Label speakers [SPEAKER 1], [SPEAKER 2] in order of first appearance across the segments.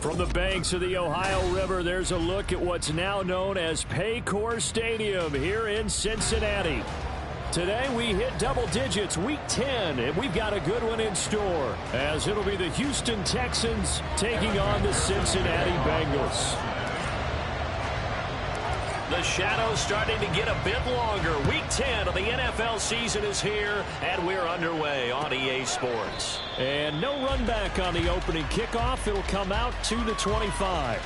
[SPEAKER 1] From the banks of the Ohio River, there's a look at what's now known as Paycor Stadium here in Cincinnati. Today we hit double digits, week 10, and we've got a good one in store, as it'll be the Houston Texans taking on the Cincinnati Bengals. The shadow's starting to get a bit longer. Week 10 of the NFL season is here, and we're underway on EA Sports. And no run back on the opening kickoff. It'll come out to the 25.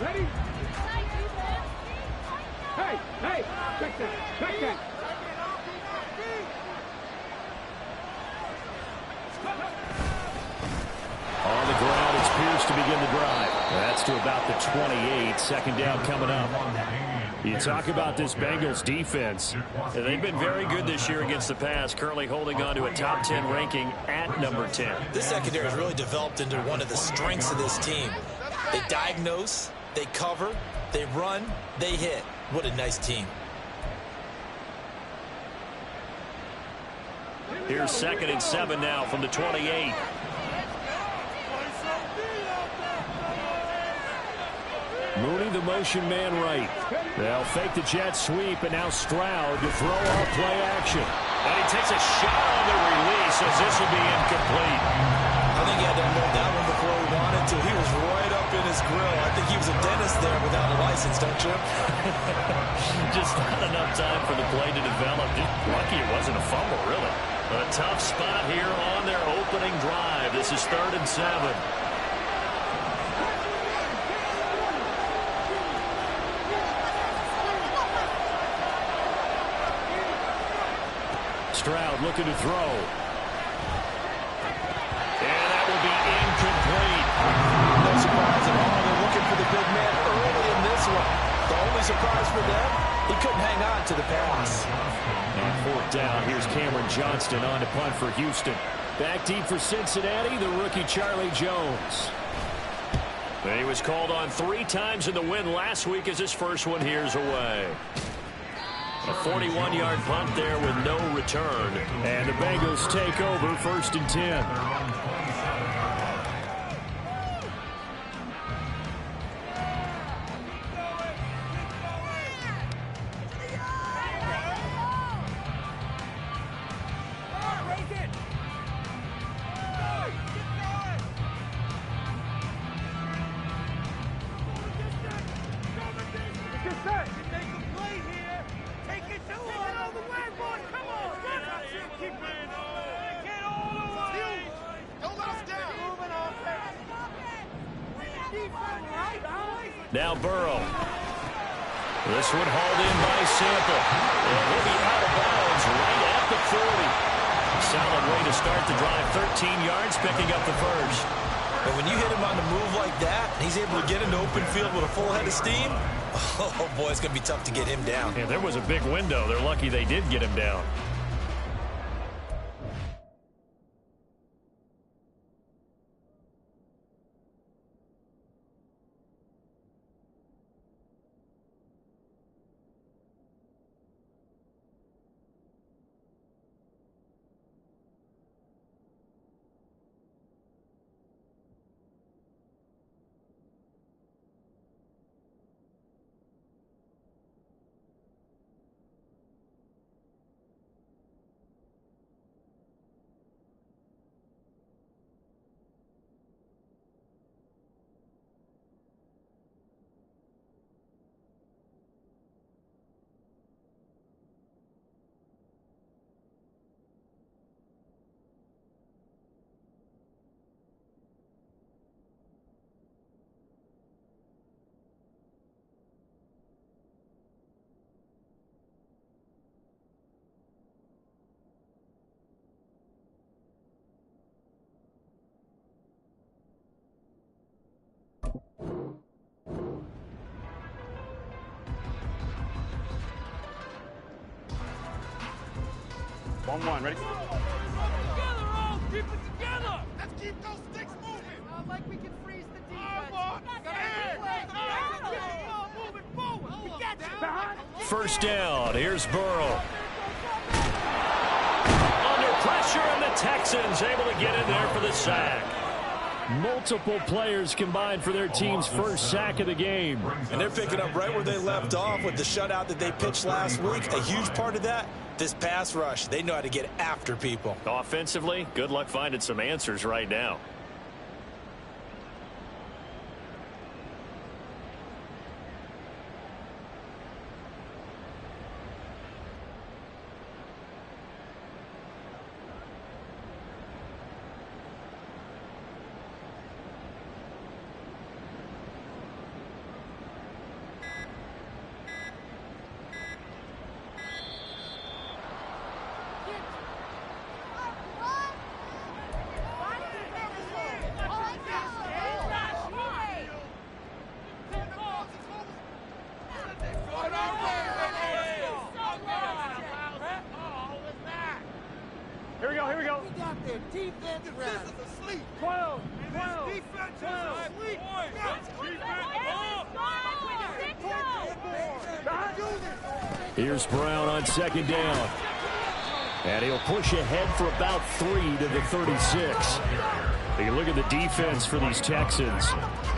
[SPEAKER 2] Ready? Hey, check that.
[SPEAKER 1] On the ground, it's Pierce to begin the drive. That's to about the 28. Second down coming up. You talk about this Bengals defense. They've been very good this year against the pass, currently holding on to a top 10 ranking at number 10.
[SPEAKER 3] This secondary has really developed into one of the strengths of this team. They diagnose, they cover, they run, they hit. What a nice team.
[SPEAKER 1] Here's 2nd and 7 now from the 28. Mooney, the motion man right. They'll fake the jet sweep, and now Stroud to throw off play action. And he takes a shot on the release, as this will be incomplete.
[SPEAKER 3] I think he had to unload that one before he wanted to. He was right up in his grill. I think he was a dentist there without a license, don't you?
[SPEAKER 1] Just not enough time for the play to develop. Just lucky it wasn't a fumble, really. A tough spot here on their opening drive. This is 3rd and 7. Stroud looking to throw. And that will be incomplete.
[SPEAKER 3] No surprise at all. They're looking for the big man early in this one. The only surprise for them, he couldn't hang on to the pass.
[SPEAKER 1] And 4th down, here's Cameron Johnston on to punt for Houston. Back deep for Cincinnati, the rookie Charlie Jones. He was called on 3 times in the win last week as his first one here's away. A 41-yard punt there with no return. And the Bengals take over 1st and 10. Now Burrow. This one hauled in by Sample. And he'll be out of bounds right at the 40. Solid way to start the drive. 13 yards, picking up the first.
[SPEAKER 3] And when you hit him on the move like that, he's able to get into open field with a full head of steam. Oh, boy, it's going to be tough to get him down.
[SPEAKER 1] Yeah, there was a big window. They're lucky they did get him down.
[SPEAKER 2] 1-1, ready?
[SPEAKER 4] Together, all! Keep it together!
[SPEAKER 5] Let's keep those sticks moving!
[SPEAKER 6] Like we can freeze the defense.
[SPEAKER 5] Moving forward! We got you!
[SPEAKER 1] First down. Here's Burrow. Under pressure, and the Texans able to get in there for the sack. Multiple players combined for their team's first sack of the game.
[SPEAKER 3] And they're picking up right where they left off with the shutout that they pitched last week. A huge part of that, this pass rush. They know how to get after people.
[SPEAKER 1] Offensively, good luck finding some answers right now.
[SPEAKER 2] Here we go.
[SPEAKER 6] We got their defense ready.
[SPEAKER 2] 12.
[SPEAKER 5] Defense is asleep!
[SPEAKER 1] Here's Brown on second down. And he'll push ahead for about 3 to the 36. You look at the defense for these Texans.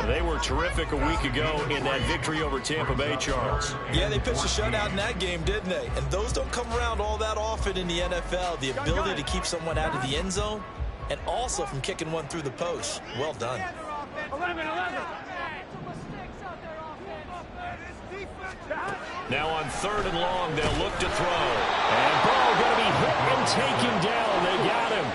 [SPEAKER 1] They were terrific a week ago in that victory over Tampa Bay, Charles.
[SPEAKER 3] Yeah, they pitched a shutout in that game, didn't they? And those don't come around all that often in the NFL. The ability to keep someone out of the end zone and also from kicking one through the post. Well done.
[SPEAKER 2] 11.
[SPEAKER 1] Now on 3rd and long, they'll look to throw. And Burrow going to be hit and taken down. They got him.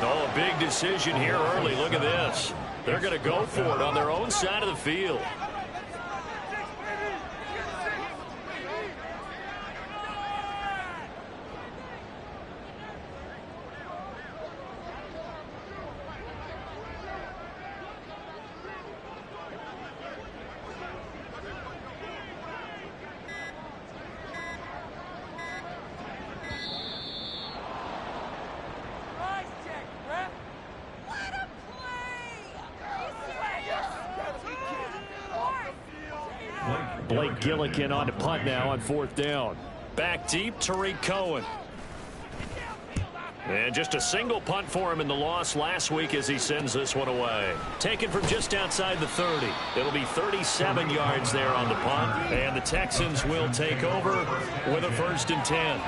[SPEAKER 1] Oh, a big decision here early. Look at this. They're going to go for it on their own side of the field. Blake Gillikin on to punt now on 4th down. Back deep, Tariq Cohen. And just a single punt for him in the loss last week as he sends this one away. Taken from just outside the 30. It'll be 37 yards there on the punt. And the Texans will take over with a 1st and 10.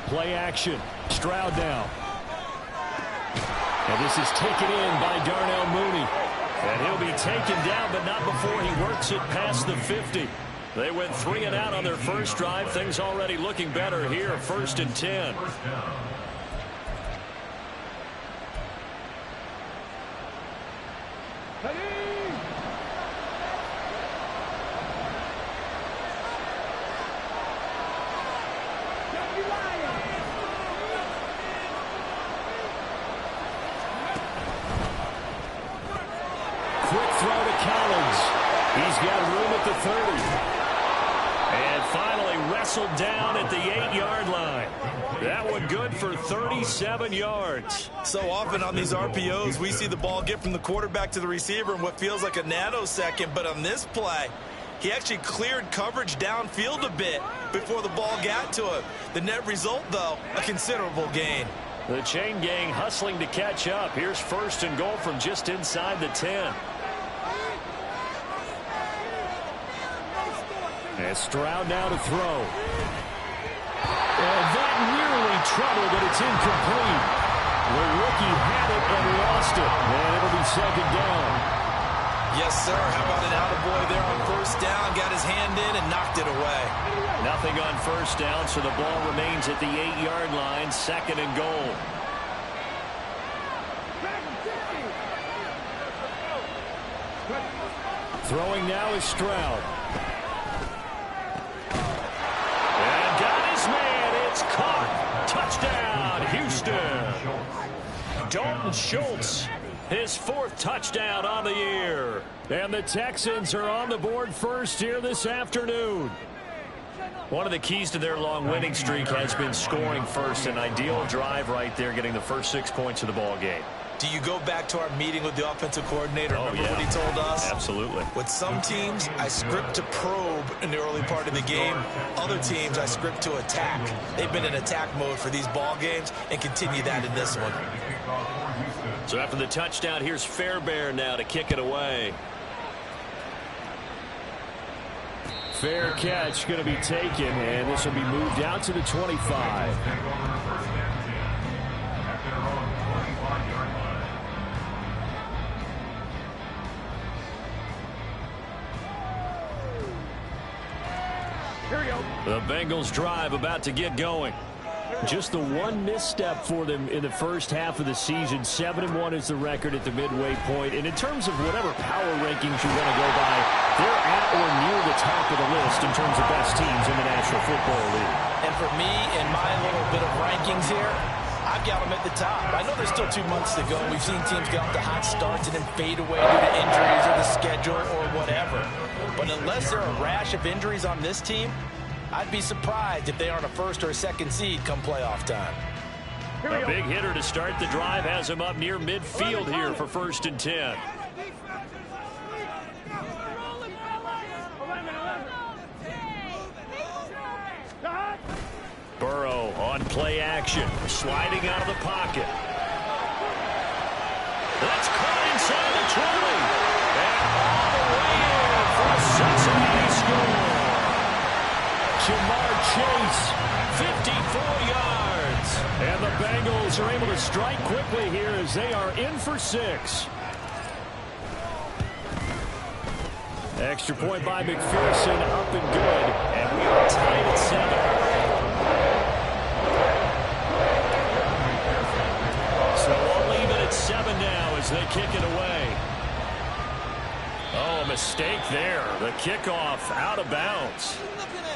[SPEAKER 1] Play action. Stroud now. And this is taken in by Darnell Mooney. And he'll be taken down, but not before he works it past the 50. They went 3 and out on their first drive. Things already looking better here. 1st and 10. Down at the 8-yard line. That one good for 37 yards.
[SPEAKER 3] So often on these RPOs, we see the ball get from the quarterback to the receiver in what feels like a nanosecond. But on this play, he actually cleared coverage downfield a bit before the ball got to him. The net result, though, a considerable gain.
[SPEAKER 1] The chain gang hustling to catch up. Here's 1st and goal from just inside the 10. And Stroud now to throw. And that nearly trouble, but it's incomplete. The rookie had it and lost it. And it'll be 2nd down.
[SPEAKER 3] Yes, sir. How about an attaboy there on 1st down? Got his hand in and knocked it away.
[SPEAKER 1] Nothing on first down, so the ball remains at the 8-yard line, 2nd and goal. Throwing now is Stroud. And got his man. It's caught. Touchdown, Houston. Dalton Schultz, his 4th touchdown on the year. And the Texans are on the board first here this afternoon. One of the keys to their long winning streak has been scoring first. An ideal drive right there, getting the first 6 points of the ball game.
[SPEAKER 3] Do you go back to our meeting with the offensive coordinator?
[SPEAKER 1] Oh,
[SPEAKER 3] Remember
[SPEAKER 1] yeah.
[SPEAKER 3] what he told us?
[SPEAKER 1] Absolutely.
[SPEAKER 3] With some teams, I script to probe in the early part of the game. Other teams, I script to attack. They've been in attack mode for these ball games and continue that in this one.
[SPEAKER 1] So after the touchdown, here's Fairbairn now to kick it away. Fair catch going to be taken, and this will be moved out to the 25. The Bengals drive about to get going. Just the one misstep for them in the first half of the season. 7-1 is the record at the midway point. And in terms of whatever power rankings you want to go by, they're at or near the top of the list in terms of best teams in the National Football League.
[SPEAKER 3] And for me, in my little bit of rankings here, I've got them at the top. I know there's still 2 months to go. We've seen teams get off to hot starts and then fade away due to injuries or the schedule or whatever. But unless there are a rash of injuries on this team, I'd be surprised if they aren't a 1st or a 2nd seed come playoff time.
[SPEAKER 1] A big hitter to start the drive has him up near midfield here for 1st and 10. Burrow on play action, sliding out of the pocket. That's caught inside the 20. And all the way in for a Cincinnati score. Jamar Chase, 54 yards. And the Bengals are able to strike quickly here as they are in for 6. Extra point by McPherson, up and good. And we are tied at 7. So we'll leave it at 7 now as they kick it away. Oh, a mistake there. The kickoff out of bounds.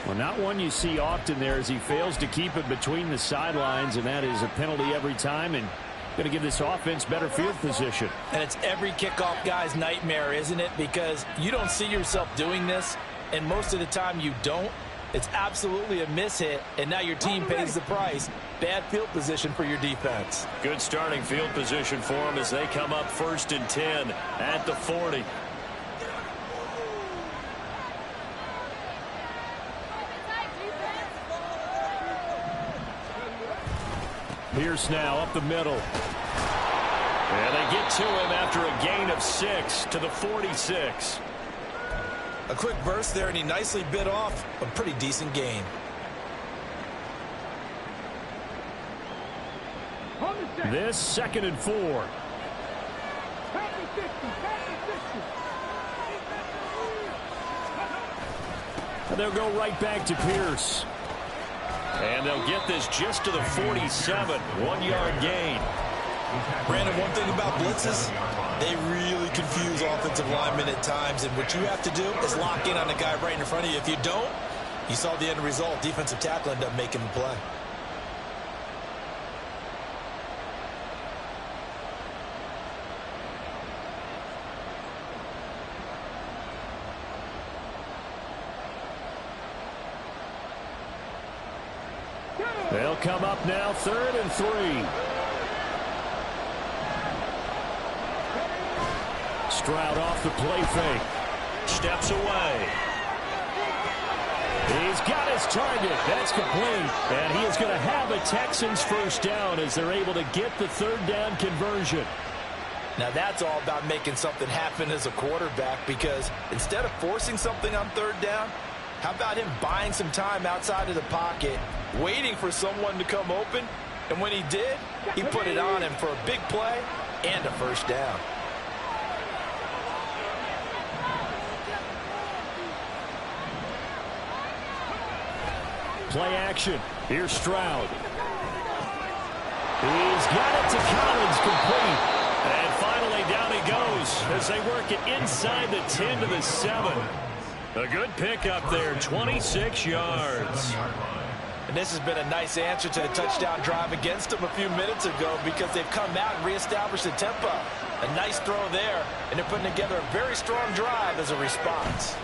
[SPEAKER 1] Well, not one you see often there as he fails to keep it between the sidelines, and that is a penalty every time, and going to give this offense better field position.
[SPEAKER 3] And it's every kickoff guy's nightmare, isn't it? Because you don't see yourself doing this, and most of the time you don't. It's absolutely a mishit, and now your team pays the price. Bad field position for your defense.
[SPEAKER 1] Good starting field position for them as they come up 1st and 10 at the 40. Pierce now up the middle. And they get to him after a gain of 6 to the 46.
[SPEAKER 3] A quick burst there, and he nicely bit off a pretty decent gain.
[SPEAKER 1] This 2nd and 4. And they'll go right back to Pierce. And they'll get this just to the 47. 1-yard gain.
[SPEAKER 3] Brandon, one thing about blitzes, they really confuse offensive linemen at times. And what you have to do is lock in on the guy right in front of you. If you don't, you saw the end result. Defensive tackle ended up making the play.
[SPEAKER 1] They'll come up now 3rd and 3. Stroud off the play fake. Steps away. He's got his target. That's complete. And he is going to have a Texans 1st down as they're able to get the 3rd down conversion.
[SPEAKER 3] Now that's all about making something happen as a quarterback, because instead of forcing something on 3rd down, how about him buying some time outside of the pocket, waiting for someone to come open, and when he did, he put it on him for a big play and a 1st down.
[SPEAKER 1] Play action. Here's Stroud. He's got it to Collins, complete. And finally down he goes as they work it inside the 10 to the 7. A good pickup there, 26 yards.
[SPEAKER 3] And this has been a nice answer to the touchdown drive against them a few minutes ago because they've come out and reestablished the tempo. A nice throw there, and they're putting together a very strong drive as a response.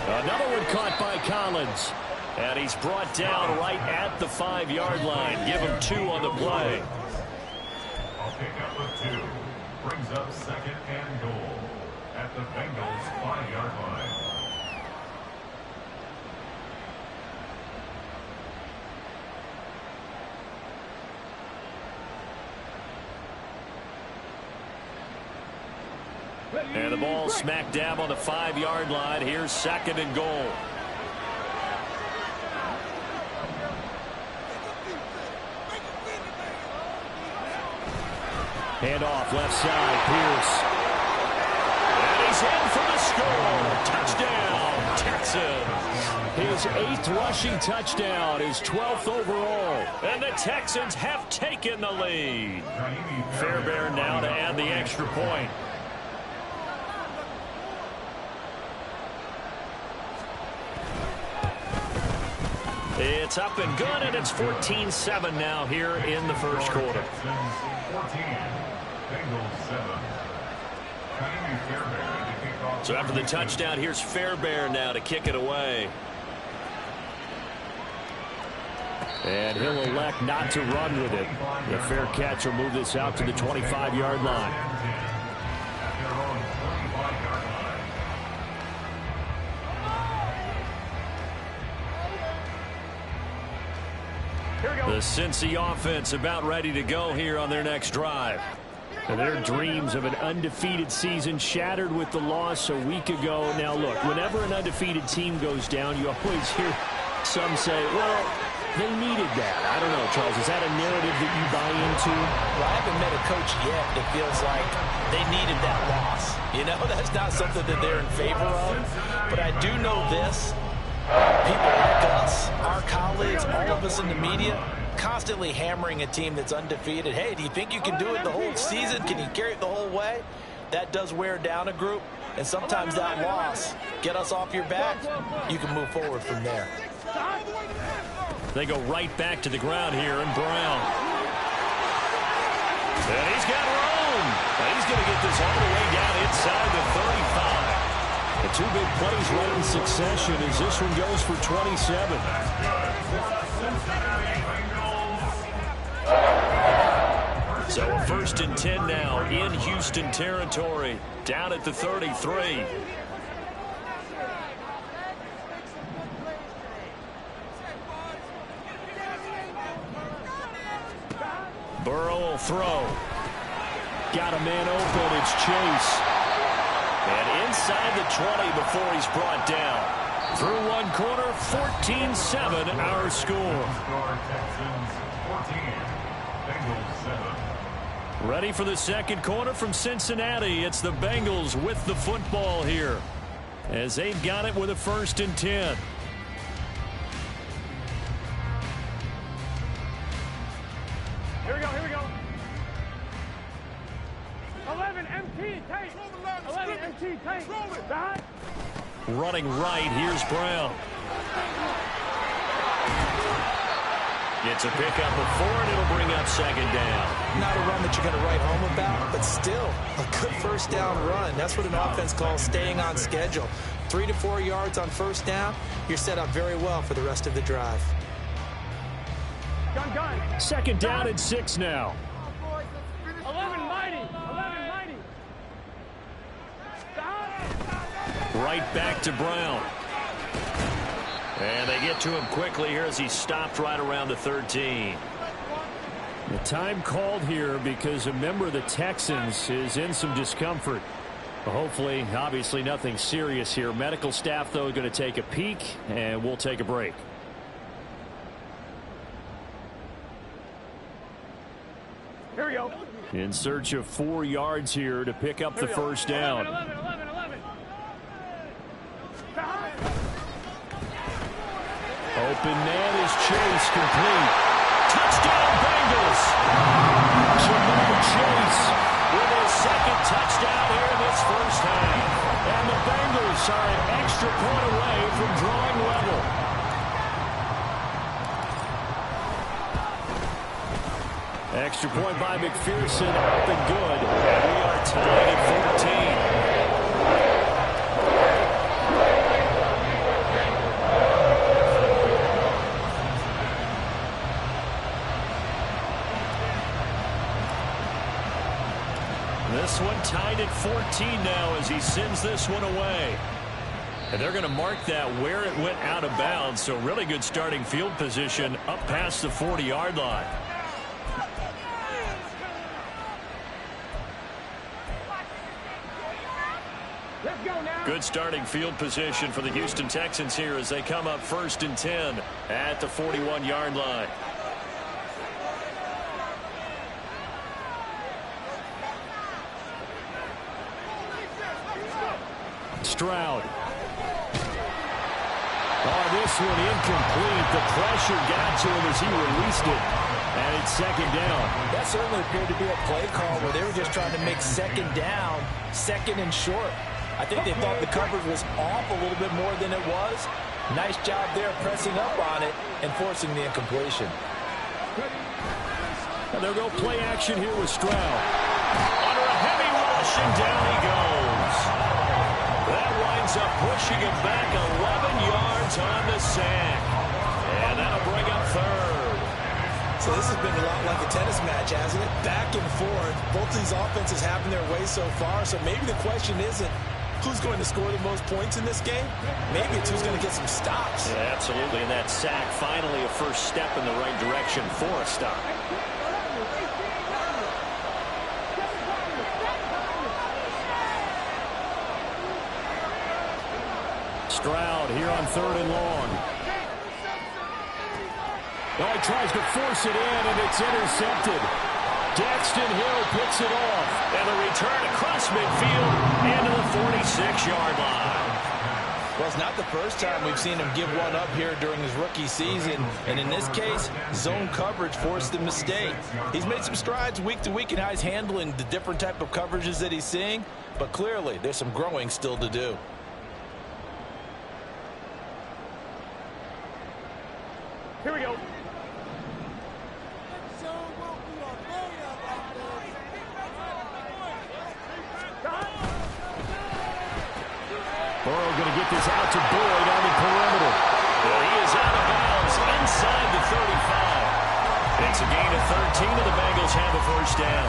[SPEAKER 1] Another one caught by Collins. And he's brought down right at the 5-yard line. Give him 2 on the play.
[SPEAKER 7] A pickup of 2 brings up 2nd and goal at the Bengals 5-yard line.
[SPEAKER 1] And the ball smack dab on the 5-yard line. Here's 2nd and goal. Hand off left side, Pierce. And he's in for the score. Touchdown, Texans. His 8th rushing touchdown, his 12th overall. And the Texans have taken the lead. Fairbairn now to add the extra point. It's up and good, and it's 14-7 now here in the first quarter.
[SPEAKER 7] 14, Bengals 7.
[SPEAKER 1] So after the touchdown, here's Fairbairn now to kick it away. And he'll elect not to run with it. The fair catch will move this out to the 25-yard line. The Cincy offense about ready to go here on their next drive. And their dreams of an undefeated season shattered with the loss a week ago. Now, look, whenever an undefeated team goes down, you always hear some say, well, they needed that. I don't know, Charles. Is that a narrative that you buy into?
[SPEAKER 3] Well, I haven't met a coach yet that feels like they needed that loss. You know, that's not something that they're in favor of. But I do know this. People like us, our colleagues, all of us in the media, constantly hammering a team that's undefeated. Hey, do you think you can do it the whole season? Can you carry it the whole way? That does wear down a group, and sometimes that loss, get us off your back, you can move forward from there.
[SPEAKER 1] They go right back to the ground here, and Brown. And he's got room. He's going to get this all the way down inside the 35. The 2 big plays right in succession as this one goes for 27. So a 1st and 10 now in Houston territory, down at the 33. Burrow will throw. Got a man open. It's Chase. And inside the 20 before he's brought down. Through one quarter, 14-7 our score.
[SPEAKER 7] Texans 14, Bengals 7.
[SPEAKER 1] Ready for the second quarter from Cincinnati. It's the Bengals with the football here as they've got it with a 1st and 10.
[SPEAKER 2] Here we go, here we go. 11 MT, take. 11 MT, take. Behind.
[SPEAKER 1] Running right, here's Brown. Gets a pickup of 4, and it'll bring up 2nd down.
[SPEAKER 3] Not a run that you're going to write home about, but still a good 1st down run. That's what an offense calls staying on schedule. 3 to 4 yards on 1st down, you're set up very well for the rest of the drive.
[SPEAKER 2] Gun.
[SPEAKER 1] 2nd down and 6 now.
[SPEAKER 2] 11 mighty. 11 mighty.
[SPEAKER 1] Right back to Brown. And they get to him quickly here as he stopped right around the 13. The time called here because a member of the Texans is in some discomfort. Hopefully, obviously nothing serious here. Medical staff, though, going to take a peek, and we'll take a break.
[SPEAKER 2] Here we go.
[SPEAKER 1] In search of 4 yards here to pick up the 1st down.
[SPEAKER 2] 11.
[SPEAKER 1] it, bananas chase complete. Touchdown, Bengals! Jamar Chase with his second touchdown here in this first half. And the Bengals are an extra point away from drawing level. Extra point by McPherson, up and good. And we are tied at 14. This one tied at 14 now as he sends this one away. And they're going to mark that where it went out of bounds. So really good starting field position up past the 40-yard line. Good starting field position for the Houston Texans here as they come up 1st and 10 at the 41-yard line. Stroud. Oh, this one incomplete. The pressure got to him as he released it. And it's 2nd down.
[SPEAKER 3] That certainly appeared to be a play call where they were just trying to make 2nd down, 2nd and short. I think they thought the coverage was off a little bit more than it was. Nice job there pressing up on it and forcing the incompletion.
[SPEAKER 1] And they'll go play action here with Stroud. Under a heavy rush, and down he goes. That winds up pushing him back 11 yards on the sack. And that'll bring up 3rd.
[SPEAKER 3] So this has been a lot like a tennis match, hasn't it? Back and forth. Both these offenses having their way so far. So maybe the question isn't who's going to score the most points in this game. Maybe it's who's going to get some stops.
[SPEAKER 1] Yeah, absolutely. And that sack, finally a first step in the right direction for a stop. Stroud here on 3rd and long. Oh, he tries to force it in, and it's intercepted. Daxton Hill picks it off. And the return across midfield into the 46-yard line.
[SPEAKER 3] Well, it's not the first time we've seen him give one up here during his rookie season. And in this case, zone coverage forced the mistake. He's made some strides week to week in how he's handling the different type of coverages that he's seeing. But clearly, there's some growing still to do.
[SPEAKER 2] Here we go.
[SPEAKER 1] Burrow going to get this out to Boyd on the perimeter. Well, he is out of bounds inside the 35. It's a gain of 13, and the Bengals have a first down.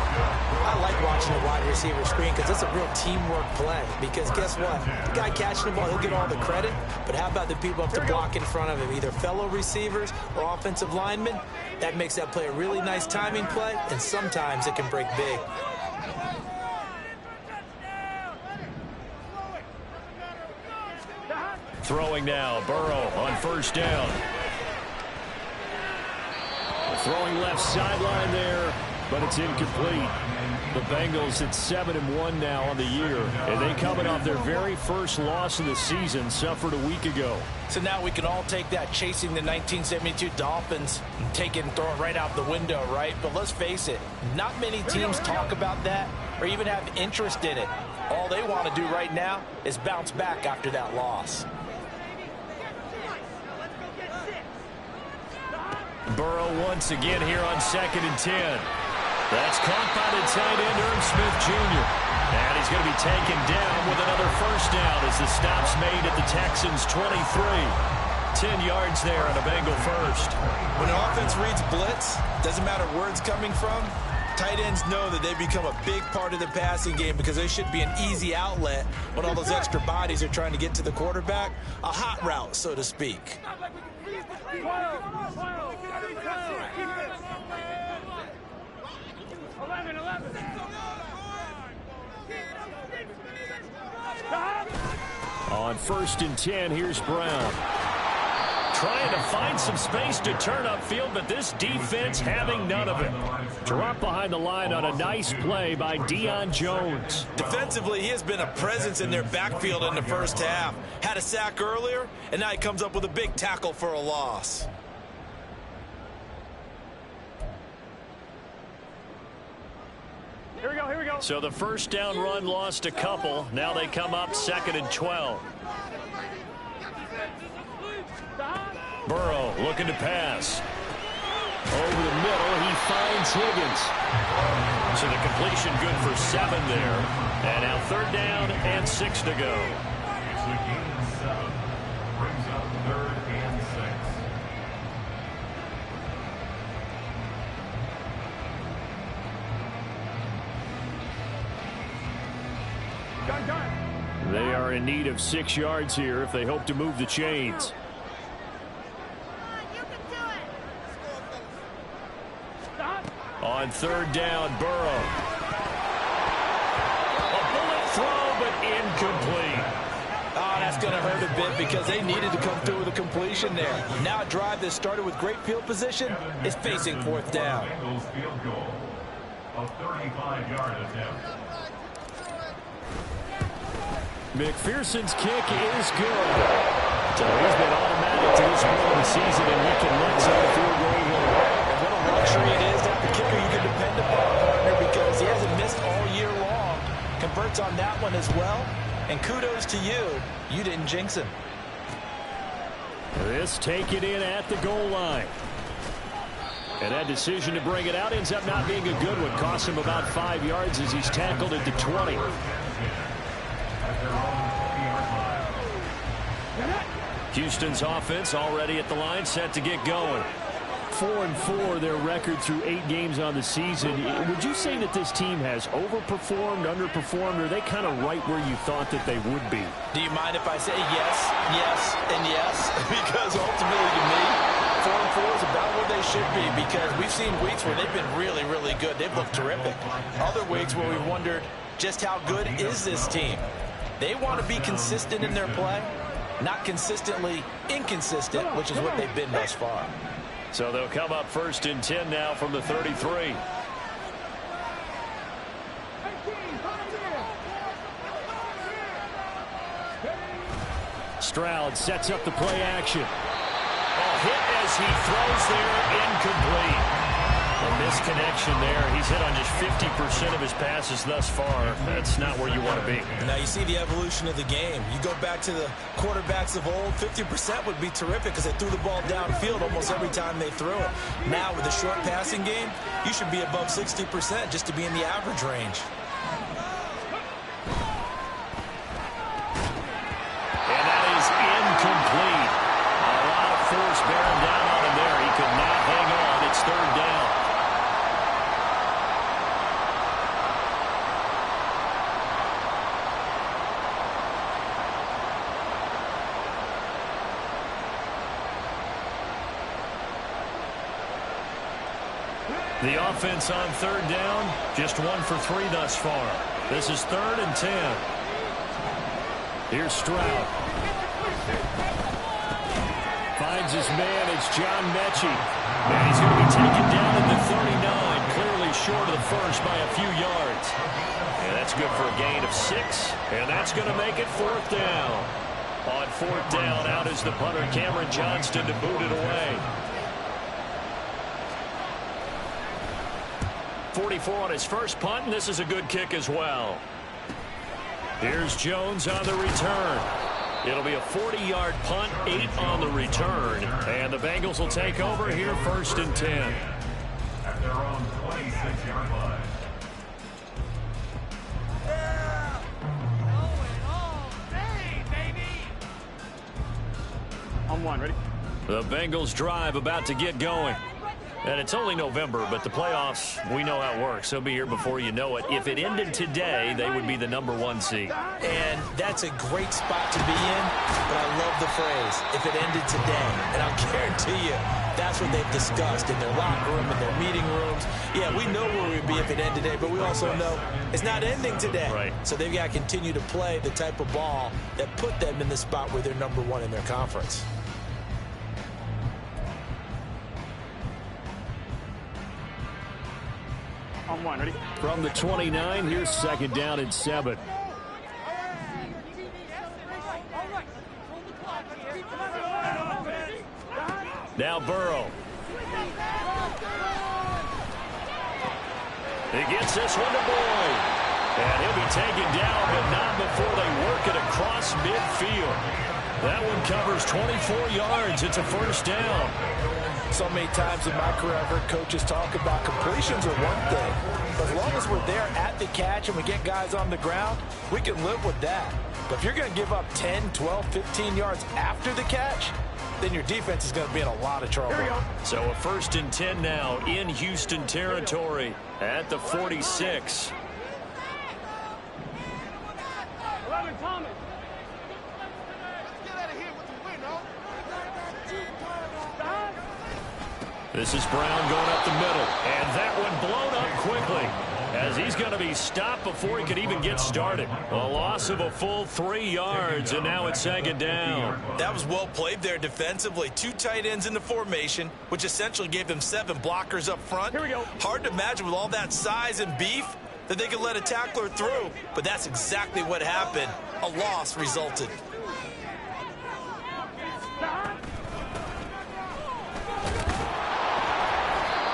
[SPEAKER 6] I like watching a wide receiver screen because it's a real teamwork play. Because guess what? The guy catching the ball, he'll get all the credit. But how about the people up to block in front of him, either fellow receivers or offensive linemen? That makes that play a really nice timing play, and sometimes it can break big.
[SPEAKER 1] Throwing now, Burrow on first down. Throwing left sideline there, but it's incomplete. The Bengals at 7-1 now on the year, and they coming off their very first loss of the season, suffered a week ago.
[SPEAKER 3] So now we can all take that chasing the 1972 Dolphins and take it and throw it right out the window, right? But let's face it, not many teams talk about that or even have interest in it. All they want to do right now is bounce back after that loss.
[SPEAKER 1] Burrow once again here on 2nd and 10. That's caught by the tight end, Irv Smith Jr. And he's going to be taken down with another first down as the stop's made at the Texans' 23. 10 yards there on a Bengal first.
[SPEAKER 3] When an offense reads blitz, doesn't matter where it's coming from, tight ends know that they become a big part of the passing game because they should be an easy outlet when all those extra bodies are trying to get to the quarterback. A hot route, so to speak.
[SPEAKER 2] 11.
[SPEAKER 1] On 1st and 10, here's Brown. trying to find some space to turn upfield, but this defense having none of it. Drop behind the line on a nice play by Deion Jones.
[SPEAKER 3] Defensively, he has been a presence in their backfield in the first half. Had a sack earlier, and now he comes up with a big tackle for a loss.
[SPEAKER 2] Here we go, here we go.
[SPEAKER 1] So the first down run lost a couple. Now they come up 2nd and 12. Burrow looking to pass. Over the middle, he finds Higgins. So the completion good for 7 there. And now 3rd down and 6 to go.
[SPEAKER 7] It's a gain of 7. Brings up 3rd and 6.
[SPEAKER 1] They are in need of 6 yards here if they hope to move the chains. On 3rd down, Burrow. A bullet throw, but incomplete.
[SPEAKER 3] Oh, that's going to hurt a bit because they needed to come through with a completion there. Now a drive that started with great field position is facing 4th down.
[SPEAKER 7] Bengals field goal. A 35-yard attempt.
[SPEAKER 1] McPherson's kick is good. So he's been automatic to this point of the season, and he can let some field goal roll.
[SPEAKER 3] And what a luxury it is to have a kicker you can depend upon, partner, because he hasn't missed all year long. Converts on that one as well. And kudos to you. You didn't jinx him.
[SPEAKER 1] This take it in at the goal line. And that decision to bring it out ends up not being a good one. Costs him about 5 yards as he's tackled at the 20. Houston's offense already at the line, set to get going. 4-4 their record through 8 games on the season. Would you say that this team has overperformed, underperformed, or are they kind of right where you thought that they would be?
[SPEAKER 3] Do you mind if I say yes, yes, and yes? Because ultimately to me, 4-4 is about where they should be, because we've seen weeks where they've been really, really good. They've looked terrific. Other weeks where we've wondered just how good is this team. They want to be consistent in their play, not consistently inconsistent, which is what they've been thus far.
[SPEAKER 1] So they'll come up 1st and 10 now from the 33. Stroud sets up the play action. A hit as he throws there, incomplete. A misconnection there. He's hit on just 50% of his passes thus far. That's not where you want to be.
[SPEAKER 3] Now you see the evolution of the game. You go back to the quarterbacks of old, 50% would be terrific because they threw the ball downfield almost every time they threw it. Now with the short passing game, you should be above 60% just to be in the average range.
[SPEAKER 1] And that is incomplete. A lot of force bearing down on him there. He could not hang on. It's 3rd down. The offense on 3rd down, just 1 for 3 thus far. This is 3rd and 10. Here's Stroud. Finds his man, it's John Mechie. And he's going to be taken down at the 39, clearly short of the first by a few yards. And that's good for a gain of 6, and that's going to make it 4th down. On 4th down, out is the punter, Cameron Johnston, to boot it away. 44 on his first punt, and this is a good kick as well. Here's Jones on the return. It'll be a 40-yard punt, 8 on the return, and the Bengals will take over here 1st and 10.
[SPEAKER 7] At their own 26-yard line.
[SPEAKER 2] On 1, ready?
[SPEAKER 1] The Bengals drive about to get going. And it's only November, but the playoffs, we know how it works. They'll be here before you know it. If it ended today, they would be the #1 seed.
[SPEAKER 3] And that's a great spot to be in, but I love the phrase, if it ended today. And I'll guarantee you, that's what they've discussed in their locker room, in their meeting rooms. Yeah, we know where we'd be if it ended today, but we also know it's not ending today.
[SPEAKER 1] Right.
[SPEAKER 3] So they've got to continue to play the type of ball that put them in the spot where they're #1 in their conference.
[SPEAKER 2] On one, ready?
[SPEAKER 1] From the 29, here's second down and 7. Now Burrow. He gets this one to Boyd. And he'll be taken down, but not before they work it across midfield. That one covers 24 yards. It's a first down.
[SPEAKER 6] So many times in my career I've heard coaches talk about completions are one thing. But as long as we're there at the catch and we get guys on the ground, we can live with that. But if you're going to give up 10, 12, 15 yards after the catch, then your defense is going to be in a lot of trouble.
[SPEAKER 1] So a first and 10 now in Houston territory at the 46.
[SPEAKER 2] 11, Thomas.
[SPEAKER 5] Let's get out of here with the win, huh?
[SPEAKER 1] This is Brown going up the middle. And that one blown up quickly as he's going to be stopped before he could even get started. A loss of a full 3 yards, and now it's second down.
[SPEAKER 3] That was well played there defensively. 2 tight ends in the formation, which essentially gave them 7 blockers up front.
[SPEAKER 2] Here we go.
[SPEAKER 3] Hard to imagine with all that size and beef that they could let a tackler through, but that's exactly what happened. A loss resulted.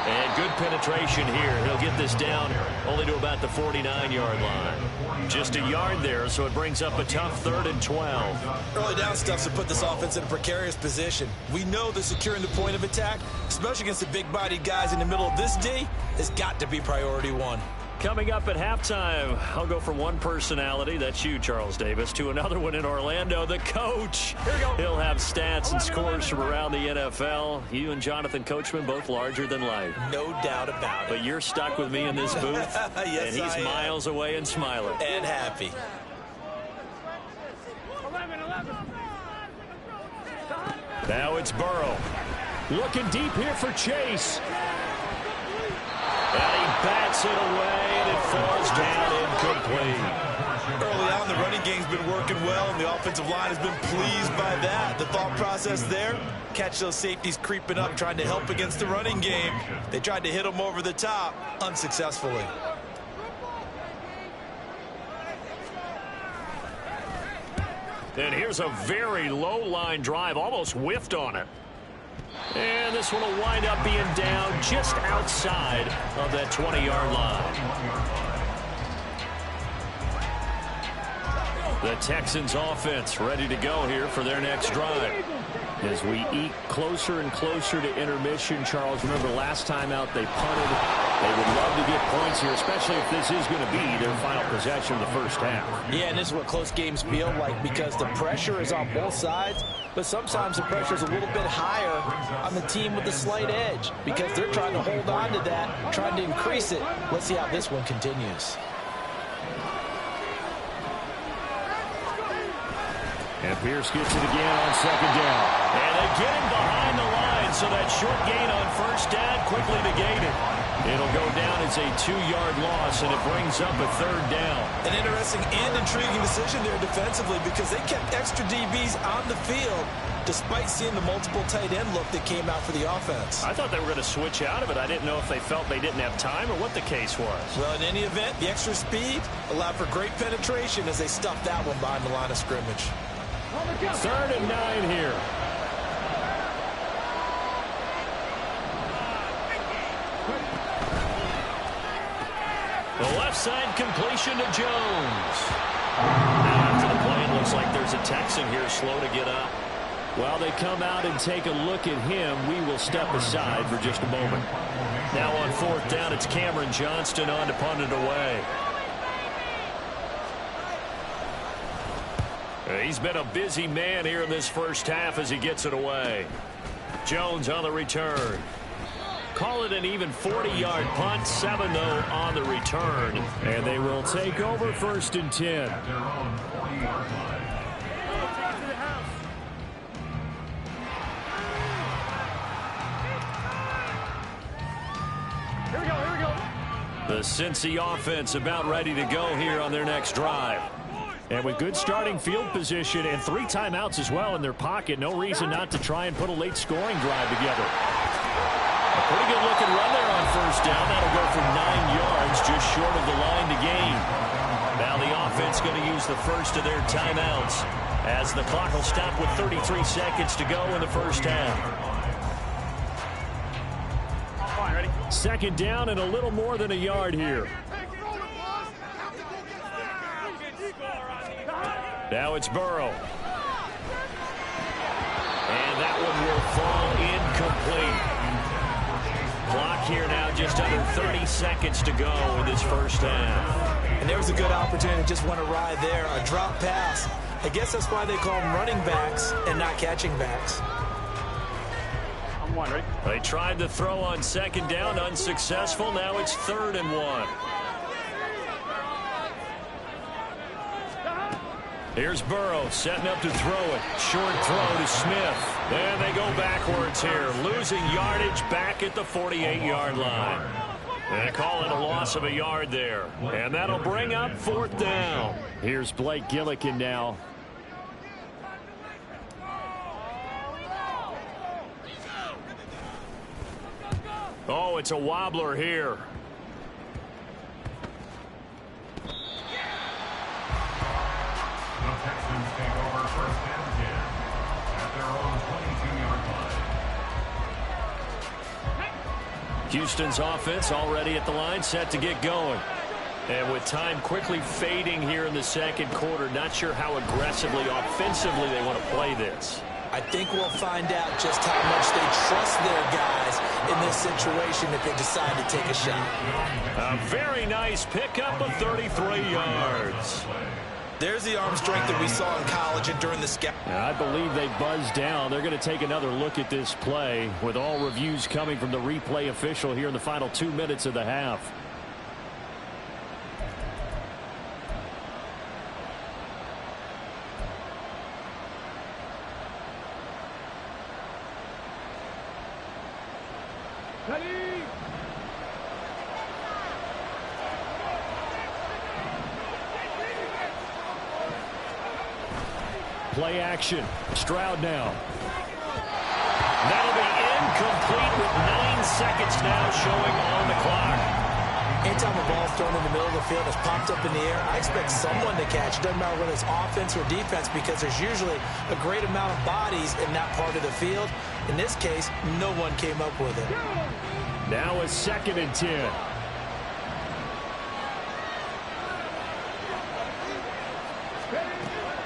[SPEAKER 1] And good penetration here. He'll get this down only to about the 49-yard line. Just a yard there, so it brings up a tough 3rd and 12.
[SPEAKER 3] Early down stuff to put this offense in a precarious position. We know that securing the point of attack, especially against the big-bodied guys in the middle of this D, has got to be priority 1.
[SPEAKER 1] Coming up at halftime, I'll go from one personality, that's you, Charles Davis, to another one in Orlando, the coach.
[SPEAKER 2] Here we go.
[SPEAKER 1] He'll have stats and scores from around the NFL. You and Jonathan Coachman both larger than life.
[SPEAKER 3] No doubt about it.
[SPEAKER 1] But you're stuck with me in this booth,
[SPEAKER 3] Yes,
[SPEAKER 1] and he's
[SPEAKER 3] I am.
[SPEAKER 1] miles away and smiling.
[SPEAKER 3] And happy.
[SPEAKER 2] 11.
[SPEAKER 1] Now it's Burrow. Looking deep here for Chase. And he bats it away, and it falls down incomplete.
[SPEAKER 3] Early on, the running game's been working well, and the offensive line has been pleased by that. The thought process there, catch those safeties creeping up, trying to help against the running game. They tried to hit them over the top, unsuccessfully.
[SPEAKER 1] And here's a very low line drive, almost whiffed on it. And this one will wind up being down just outside of that 20-yard line. The Texans offense ready to go here for their next drive. As we eke closer and closer to intermission, Charles, remember last time out they punted. They would love to get points here, especially if this is going to be their final possession of the first half.
[SPEAKER 6] Yeah, and this is what close games feel like because the pressure is on both sides, but sometimes the pressure is a little bit higher on the team with the slight edge because they're trying to hold on to that, trying to increase it. Let's see how this one continues.
[SPEAKER 1] And Pierce gets it again on second down. And they get him behind the line, so that short gain on first down quickly negated. It'll go down as a 2-yard loss, and it brings up a 3rd down.
[SPEAKER 3] An interesting and intriguing decision there defensively because they kept extra DBs on the field despite seeing the multiple tight end look that came out for the offense.
[SPEAKER 1] I thought they were going to switch out of it. I didn't know if they felt they didn't have time or what the case was.
[SPEAKER 3] Well, in any event, the extra speed allowed for great penetration as they stuffed that one behind the line of scrimmage.
[SPEAKER 1] 3rd and 9 here. The left side completion to Jones. Now after the play, it looks like there's a Texan here slow to get up. While they come out and take a look at him, we will step aside for just a moment. Now on 4th down, it's Cameron Johnston on to punt it away. He's been a busy man here in this first half as he gets it away. Jones on the return. Call it an even 40-yard punt, 7 though on the return. And they will take over 1st and 10.
[SPEAKER 7] At their own 40-yard line.
[SPEAKER 2] Here we go.
[SPEAKER 1] The Cincy offense about ready to go here on their next drive. And with good starting field position and 3 timeouts as well in their pocket, no reason not to try and put a late scoring drive together. A pretty good looking run there on 1st down. That'll go for 9 yards. Texans just short of the line to gain. Now the offense going to use the first of their timeouts as the clock will stop with 33 seconds to go in the first half. Second down and a little more than a yard here. Now it's Burrow. And that one will fall incomplete. Clock here now just under 30 seconds to go in this first half.
[SPEAKER 6] And there was a good opportunity, just went awry there. A drop pass. I guess that's why they call them running backs and not catching backs.
[SPEAKER 2] Ready?
[SPEAKER 1] They tried to throw on second down, unsuccessful. Now it's 3rd and 1. Here's Burrow setting up to throw it. Short throw to Smith. And they go backwards here, losing yardage back at the 48-yard line. They call it a loss of a yard there. And that'll bring up 4th down. Here's Blake Gillikin now. Oh, it's a wobbler here.
[SPEAKER 7] The Texans take over 1st and 10 at their own 22-yard line.
[SPEAKER 1] Houston's offense already at the line, set to get going. And with time quickly fading here in the second quarter, not sure how aggressively, offensively they want to play this.
[SPEAKER 6] I think we'll find out just how much they trust their guys in this situation if they decide to take a shot.
[SPEAKER 1] A very nice pickup of 33 yards.
[SPEAKER 3] There's the arm strength that we saw in college and during the scout.
[SPEAKER 1] I believe they buzzed down. They're going to take another look at this play with all reviews coming from the replay official here in the final 2 minutes of the half.
[SPEAKER 2] Ready?
[SPEAKER 1] Play action. Stroud now. That'll be incomplete with 9 seconds now showing on the clock.
[SPEAKER 6] Anytime a ball's thrown in the middle of the field, it's popped up in the air, I expect someone to catch. It doesn't matter whether it's offense or defense because there's usually a great amount of bodies in that part of the field. In this case, no one came up with it.
[SPEAKER 1] Now a 2nd and 10.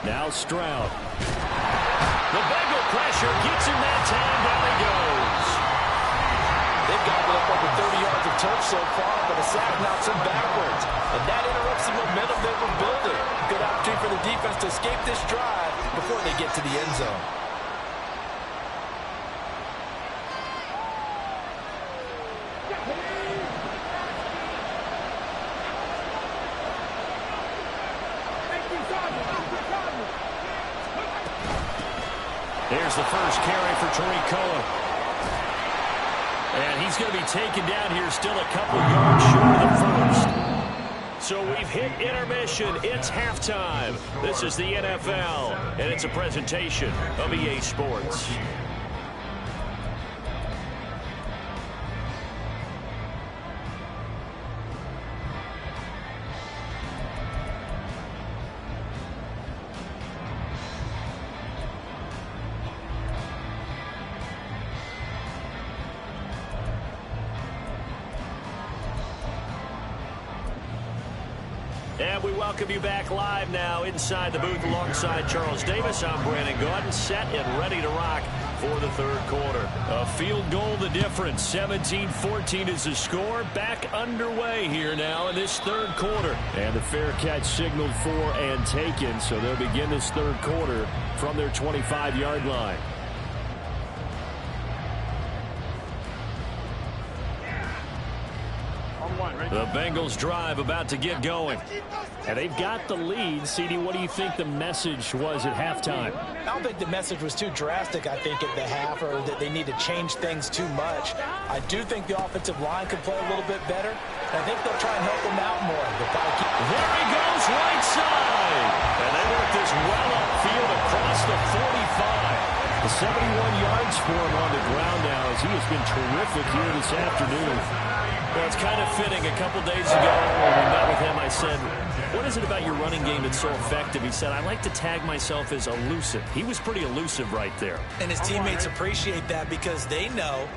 [SPEAKER 1] Now Stroud. The Bengal pressure gets him that time. Down he goes.
[SPEAKER 6] They've gobbled up over 30 yards of turf so far, but a sack knocks them backwards. And that interrupts the momentum they were building. Good opportunity for the defense to escape this drive before they get to the end zone.
[SPEAKER 1] There's the first carry for Tariq Cohen. And he's going to be taken down here still a couple yards short of the first. So we've hit intermission. It's halftime. This is the NFL, and it's a presentation of EA Sports. And we welcome you back live now inside the booth alongside Charles Davis. I'm Brandon Gordon, set and ready to rock for the third quarter. A field goal the difference. 17-14 is the score. Back underway here now in this third quarter. And the fair catch signaled for and taken, so they'll begin this third quarter from their 25-yard line. The Bengals drive about to get going. And they've got the lead. CD, what do you think the message was at halftime?
[SPEAKER 6] I don't think the message was too drastic, I think, at the half, or that they need to change things too much. I do think the offensive line could play a little bit better. I think they'll try and help them out more.
[SPEAKER 1] There he goes, right side. And they work this well upfield across the 45. The 71 yards for him on the ground now as he has been terrific here this afternoon. Well, it's kind of fitting. A couple days ago when we met with him, I said, what is it about your running game that's so effective? He said, I like to tag myself as elusive. He was pretty elusive right there.
[SPEAKER 3] And his teammates appreciate that because they know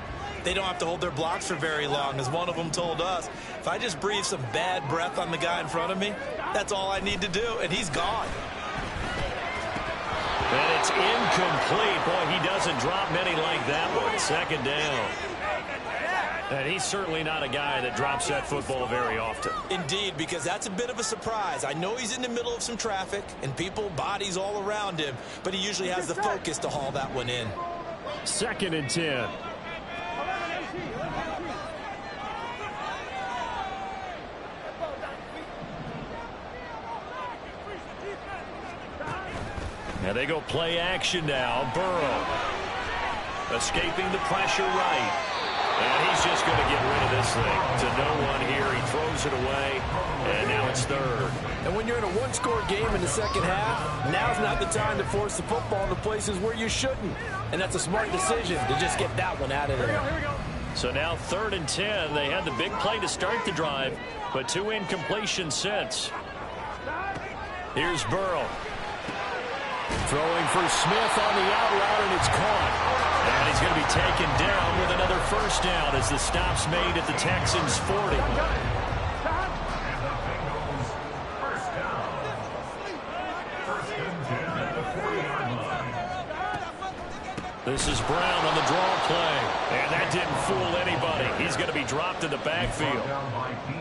[SPEAKER 3] they don't have to hold their blocks for very long. As one of them told us, if I just breathe some bad breath on the guy in front of me, that's all I need to do, and he's gone.
[SPEAKER 1] And it's incomplete. Boy, he doesn't drop many like that one. Second down. And he's certainly not a guy that drops that football very often.
[SPEAKER 3] Indeed, because that's a bit of a surprise. I know he's in the middle of some traffic and people, bodies all around him, but he usually has the focus to haul that one in.
[SPEAKER 1] 2nd and 10. And they go play action now. Burrow escaping the pressure right. And he's just going to get rid of this thing to no one here. He throws it away, and now it's 3rd.
[SPEAKER 8] And when you're in a one-score game in the second half, now's not the time to force the football into places where you shouldn't. And that's a smart decision to just get that one out of there.
[SPEAKER 1] So now 3rd and 10. They had the big play to start the drive, but 2 incompletions since. Here's Burrow. Throwing for Smith on the out route, and it's caught. And he's going to be taken down with another first down as the stop's made at the Texans' 40.
[SPEAKER 7] And the Bengals first down. 1st and 10 at the 40-yard line.
[SPEAKER 1] This is Brown on the draw play. And that didn't fool anybody. He's going to be dropped in the backfield.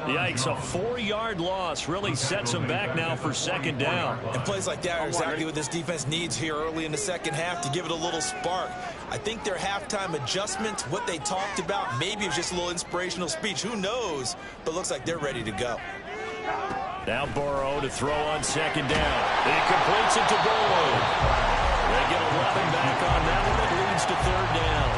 [SPEAKER 1] Yikes, a 4-yard loss really sets him back now for 2nd down.
[SPEAKER 3] And plays like that are exactly what this defense needs here early in the second half to give it a little spark. I think their halftime adjustment, what they talked about, maybe it was just a little inspirational speech. Who knows? But looks like they're ready to go.
[SPEAKER 1] Now Burrow to throw on 2nd down. He completes it to Burrow. They get 11 back on that one. It leads to 3rd down.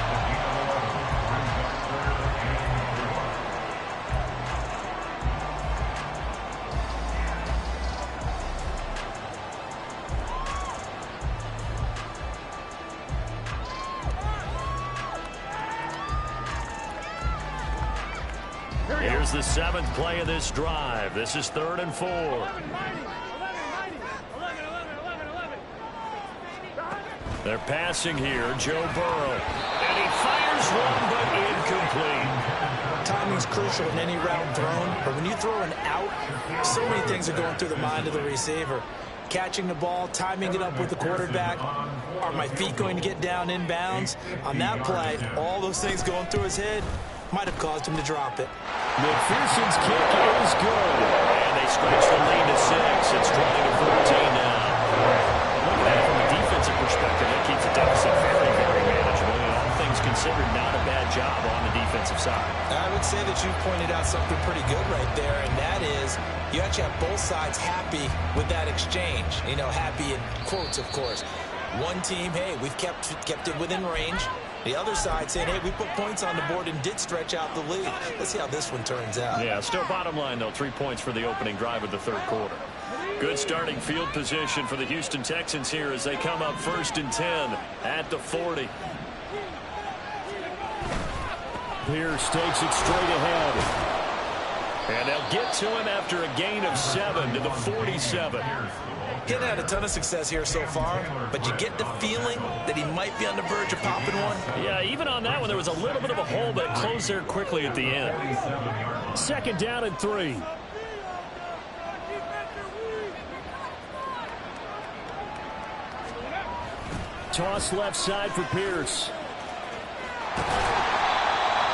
[SPEAKER 1] Here's the 7th play of this drive. This is 3rd and 4. They're passing here, Joe Burrow. And he fires one, but incomplete.
[SPEAKER 6] Timing's crucial in any route thrown, but when you throw an out, so many things are going through the mind of the receiver. Catching the ball, timing it up with the quarterback. Are my feet going to get down inbounds? On that play, all those things going through his head might have caused him to drop it.
[SPEAKER 1] McPherson's kick is good. And they stretch the lead to 6. It's 20-14 now. Looking at it from a defensive perspective, that keeps the deficit very, very manageable. And all things considered, not a bad job on the defensive side.
[SPEAKER 3] I would say that you pointed out something pretty good right there, and that is you actually have both sides happy with that exchange. You know, happy in quotes, of course. One team, hey, we've kept it within range. The other side saying, hey, we put points on the board and did stretch out the lead. Let's see how this one turns out.
[SPEAKER 1] Yeah, still bottom line, though, 3 points for the opening drive of the 3rd quarter. Good starting field position for the Houston Texans here as they come up 1st and 10 at the 40. Pierce takes it straight ahead. And they'll get to him after a gain of 7 to the 47.
[SPEAKER 3] He's had a ton of success here so far, but you get the feeling that he might be on the verge of popping one.
[SPEAKER 1] Yeah, even on that one, there was a little bit of a hole, but it closed there quickly at the end. 2nd down and 3. Toss left side for Pierce.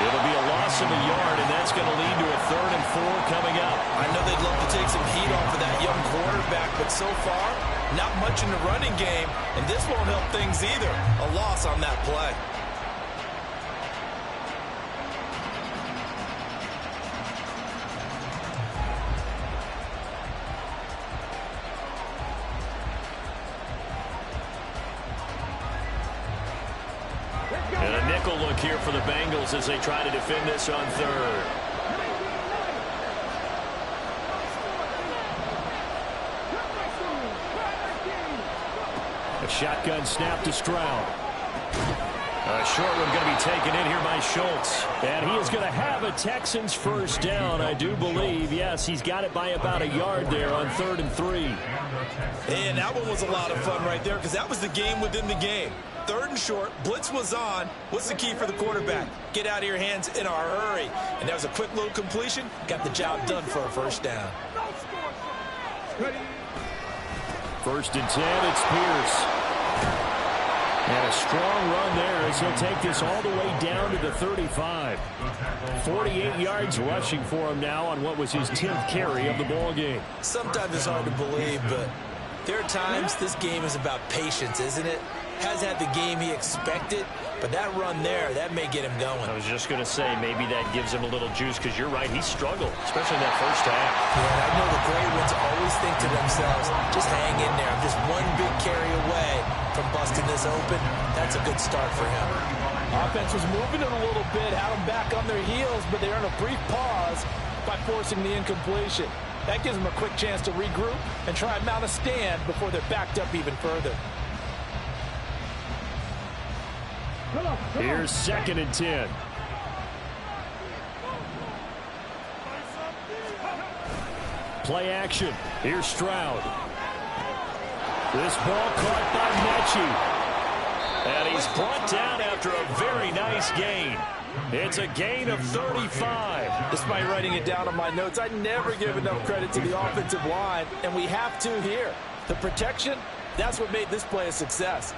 [SPEAKER 1] It'll be a loss of a yard, and that's going to lead to a 3rd and 4 coming up.
[SPEAKER 3] I know they'd love to take some heat off of that young quarterback, but so far, not much in the running game, and this won't help things either. A loss on that play.
[SPEAKER 1] And a nickel look here for the Bengals as they try to defend this on 3rd. A shotgun snap to Stroud. A short one going to be taken in here by Schultz. And he is going to have a Texans first down, I do believe. Yes, he's got it by about a yard there on 3rd and 3.
[SPEAKER 3] And that one was a lot of fun right there because that was the game within the game. 3rd and short, blitz was on. What's the key for the quarterback? Get out of your hands in a hurry. And that was a quick little completion. Got the job done for a first down.
[SPEAKER 1] 1st and 10, it's Pierce. And a strong run there as he'll take this all the way down to the 35. 48 yards rushing for him now on what was his 10th carry of the ball game.
[SPEAKER 6] Sometimes it's hard to believe, but there are times this game is about patience, isn't it? Hasn't had the game he expected, but that run there, that may get him going.
[SPEAKER 1] I was just going to say, maybe that gives him a little juice because you're right, he struggled, especially in that first half.
[SPEAKER 6] Yeah, and I know the great ones always think to themselves, just hang in there. I'm just one big carry away from busting this open. That's a good start for him.
[SPEAKER 8] Offense was moving it a little bit, had them back on their heels, but they earned a brief pause by forcing the incompletion. That gives them a quick chance to regroup and try and mount a stand before they're backed up even further.
[SPEAKER 1] Here's 2nd and 10. Play action. Here's Stroud. This ball caught by Mechie. And he's brought down after a very nice gain. It's a gain of 35.
[SPEAKER 8] Despite writing it down on my notes, I never give enough credit to the offensive line, and we have to here. The protection, that's what made this play a success.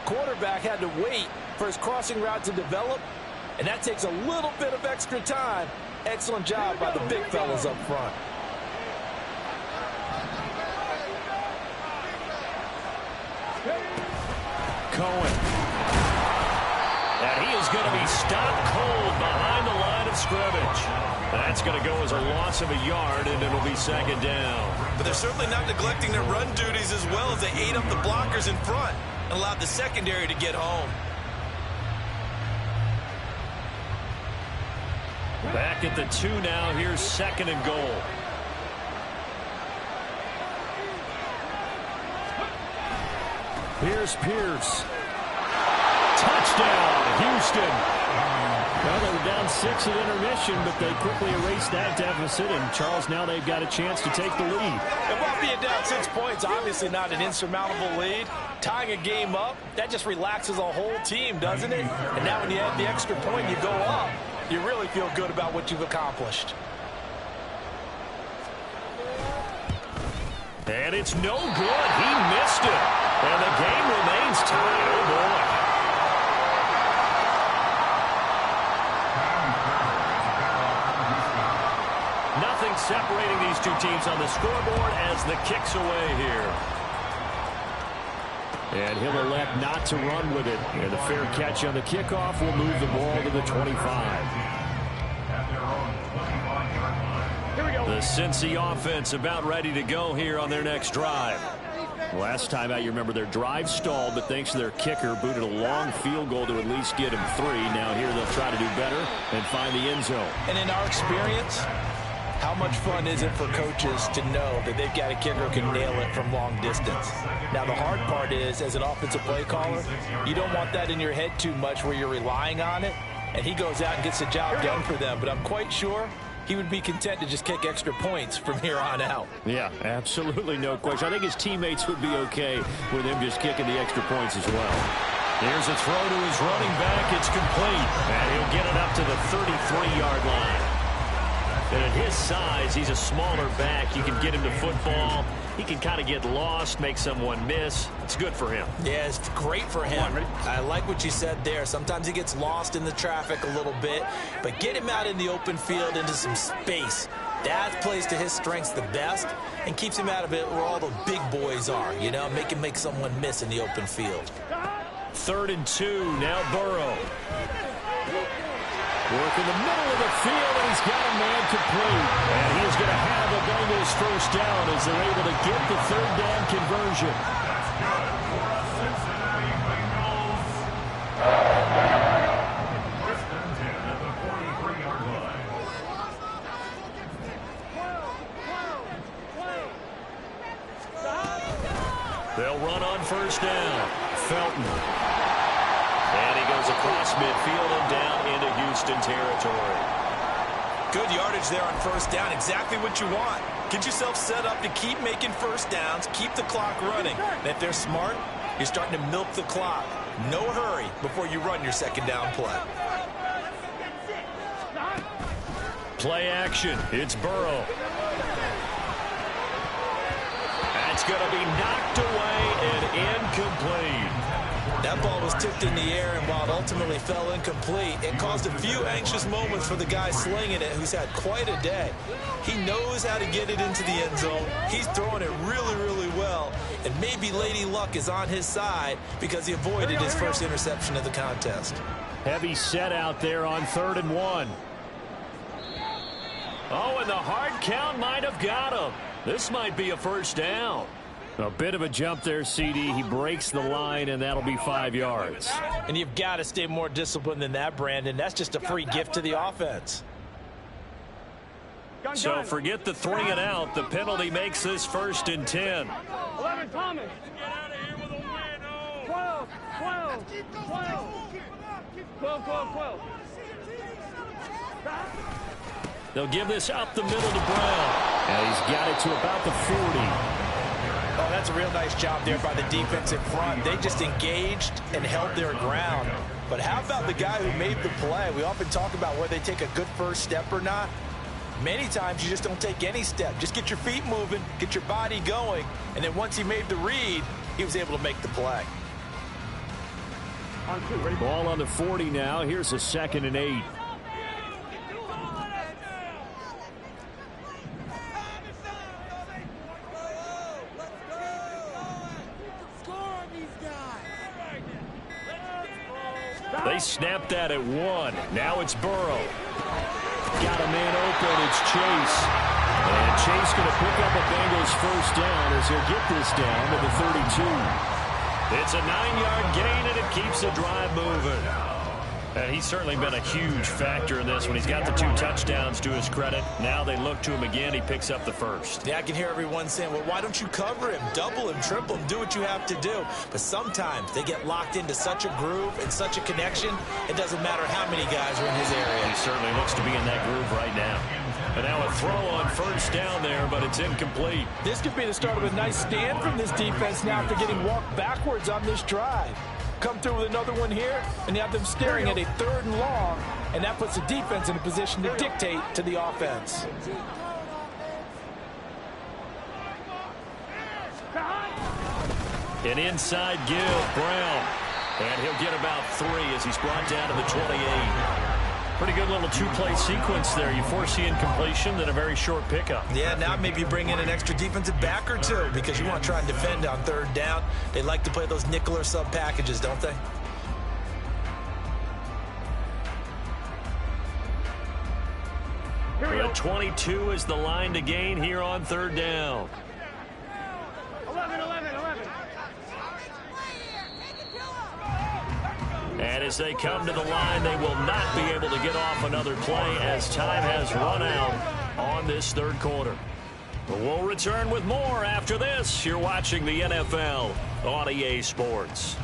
[SPEAKER 8] Quarterback had to wait for his crossing route to develop, and that takes a little bit of extra time. Excellent job by the big fellas up front.
[SPEAKER 1] Cohen. And he is going to be stopped cold behind the line of scrimmage. That's going to go as a loss of a yard, and it'll be 2nd down.
[SPEAKER 3] But they're certainly not neglecting their run duties as well as they ate up the blockers in front and allowed the secondary to get home.
[SPEAKER 1] Back at the 2 now. Here's 2nd and goal. Here's Pierce. Touchdown, Houston. Well, they were down 6 at intermission, but they quickly erased that deficit. And, Charles, now they've got a chance to take the lead.
[SPEAKER 8] And while being down 6 points, obviously not an insurmountable lead, tying a game up, that just relaxes a whole team, doesn't it? And now when you add the extra point, you go up, you really feel good about what you've accomplished.
[SPEAKER 1] And it's no good. He missed it. And the game remains tied. Oh, boy. Nothing separating these two teams on the scoreboard as the kick's away here. And he'll elect not to run with it. And the fair catch on the kickoff will move the ball to the 25. The Cincy offense about ready to go here on their next drive. Last time out, you remember their drive stalled, but thanks to their kicker, booted a long field goal to at least get him 3. Now here they'll try to do better and find the end zone.
[SPEAKER 8] And in our experience, how much fun is it for coaches to know that they've got a kicker who can nail it from long distance? Now, the hard part is, as an offensive play caller, you don't want that in your head too much where you're relying on it, and he goes out and gets the job done for them. But I'm quite sure he would be content to just kick extra points from here on out.
[SPEAKER 1] Yeah, absolutely no question. I think his teammates would be okay with him just kicking the extra points as well. Here's a throw to his running back. It's complete. And he'll get it up to the 33-yard line. And at his size, he's a smaller back. You can get him to football. He can kind of get lost, make someone miss. It's good for him.
[SPEAKER 6] Yeah, it's great for him. I like what you said there. Sometimes he gets lost in the traffic a little bit, but get him out in the open field into some space. That plays to his strengths the best and keeps him out of it where all the big boys are, you know, make him make someone miss in the open field.
[SPEAKER 1] 3rd and 2, now Burrow. Work in the middle of the field, and he's got a man complete. And he is going to have the Bengals first down as they're able to get the 3rd down conversion.
[SPEAKER 7] That's good for Cincinnati Bengals. 1st and 10 at the 43-yard line.
[SPEAKER 1] They'll run on 1st down. Felton. And he goes across midfield and down into Houston territory.
[SPEAKER 3] Good yardage there on first down. Exactly what you want. Get yourself set up to keep making first downs, keep the clock running. And if they're smart, you're starting to milk the clock. No hurry before you run your second down play.
[SPEAKER 1] Play action. It's Burrow. That's going to be knocked away and incomplete.
[SPEAKER 3] That ball was tipped in the air, and while it ultimately fell incomplete, it caused a few anxious moments for the guy slinging it, who's had quite a day. He knows how to get it into the end zone. He's throwing it really, really well, and maybe Lady Luck is on his side because he avoided his first interception of the contest.
[SPEAKER 1] Heavy set out there on 3rd and 1. Oh, and the hard count might have got him. This might be a first down. A bit of a jump there, CD. He breaks the line, and that'll be 5 yards.
[SPEAKER 8] And you've got to stay more disciplined than that, Brandon. That's just a free gift to the offense.
[SPEAKER 1] So forget the 3 and out. The penalty makes this 1st and 10.
[SPEAKER 2] 11, Thomas. 12, 12, 12. 12.
[SPEAKER 1] They'll give this up the middle to Brown. And he's got it to about the 40.
[SPEAKER 8] Oh, that's a real nice job there by the defense in front. They just engaged and held their ground. But how about the guy who made the play? We often talk about whether they take a good first step or not. Many times you just don't take any step. Just get your feet moving, get your body going, and then once he made the read, he was able to make the play.
[SPEAKER 1] Ball on the 40 now. Here's a 2nd and 8. They snapped that at 1. Now it's Burrow. Got a man open. It's Chase. And Chase going to pick up a Bengals first down as he'll get this down to the 32. It's a 9-yard gain, and it keeps the drive moving. And he's certainly been a huge factor in this when he's got the 2 touchdowns to his credit. Now they look to him again. He picks up the first.
[SPEAKER 3] Yeah, I can hear everyone saying, well, why don't you cover him, double him, triple him, do what you have to do. But sometimes they get locked into such a groove and such a connection, it doesn't matter how many guys are in his area.
[SPEAKER 1] He certainly looks to be in that groove right now. And now a throw on first down there, but it's incomplete.
[SPEAKER 8] This could be the start of a nice stand from this defense now after getting walked backwards on this drive. Come through with another one here, and you have them staring at a 3rd and long, and that puts the defense in a position to dictate to the offense.
[SPEAKER 1] An inside give, Brown. And he'll get about 3 as he's brought down to the 28. Pretty good little 2-play sequence there. You force the incompletion, then a very short pickup.
[SPEAKER 3] Yeah, now maybe you bring in an extra defensive back or 2 because you want to try and defend on 3rd down. They like to play those nickel or sub packages, don't they?
[SPEAKER 1] The 22 is the line to gain here on 3rd down.
[SPEAKER 2] 11.
[SPEAKER 1] And as they come to the line, they will not be able to get off another play as time has run out on this 3rd quarter. But we'll return with more after this. You're watching the NFL on EA Sports.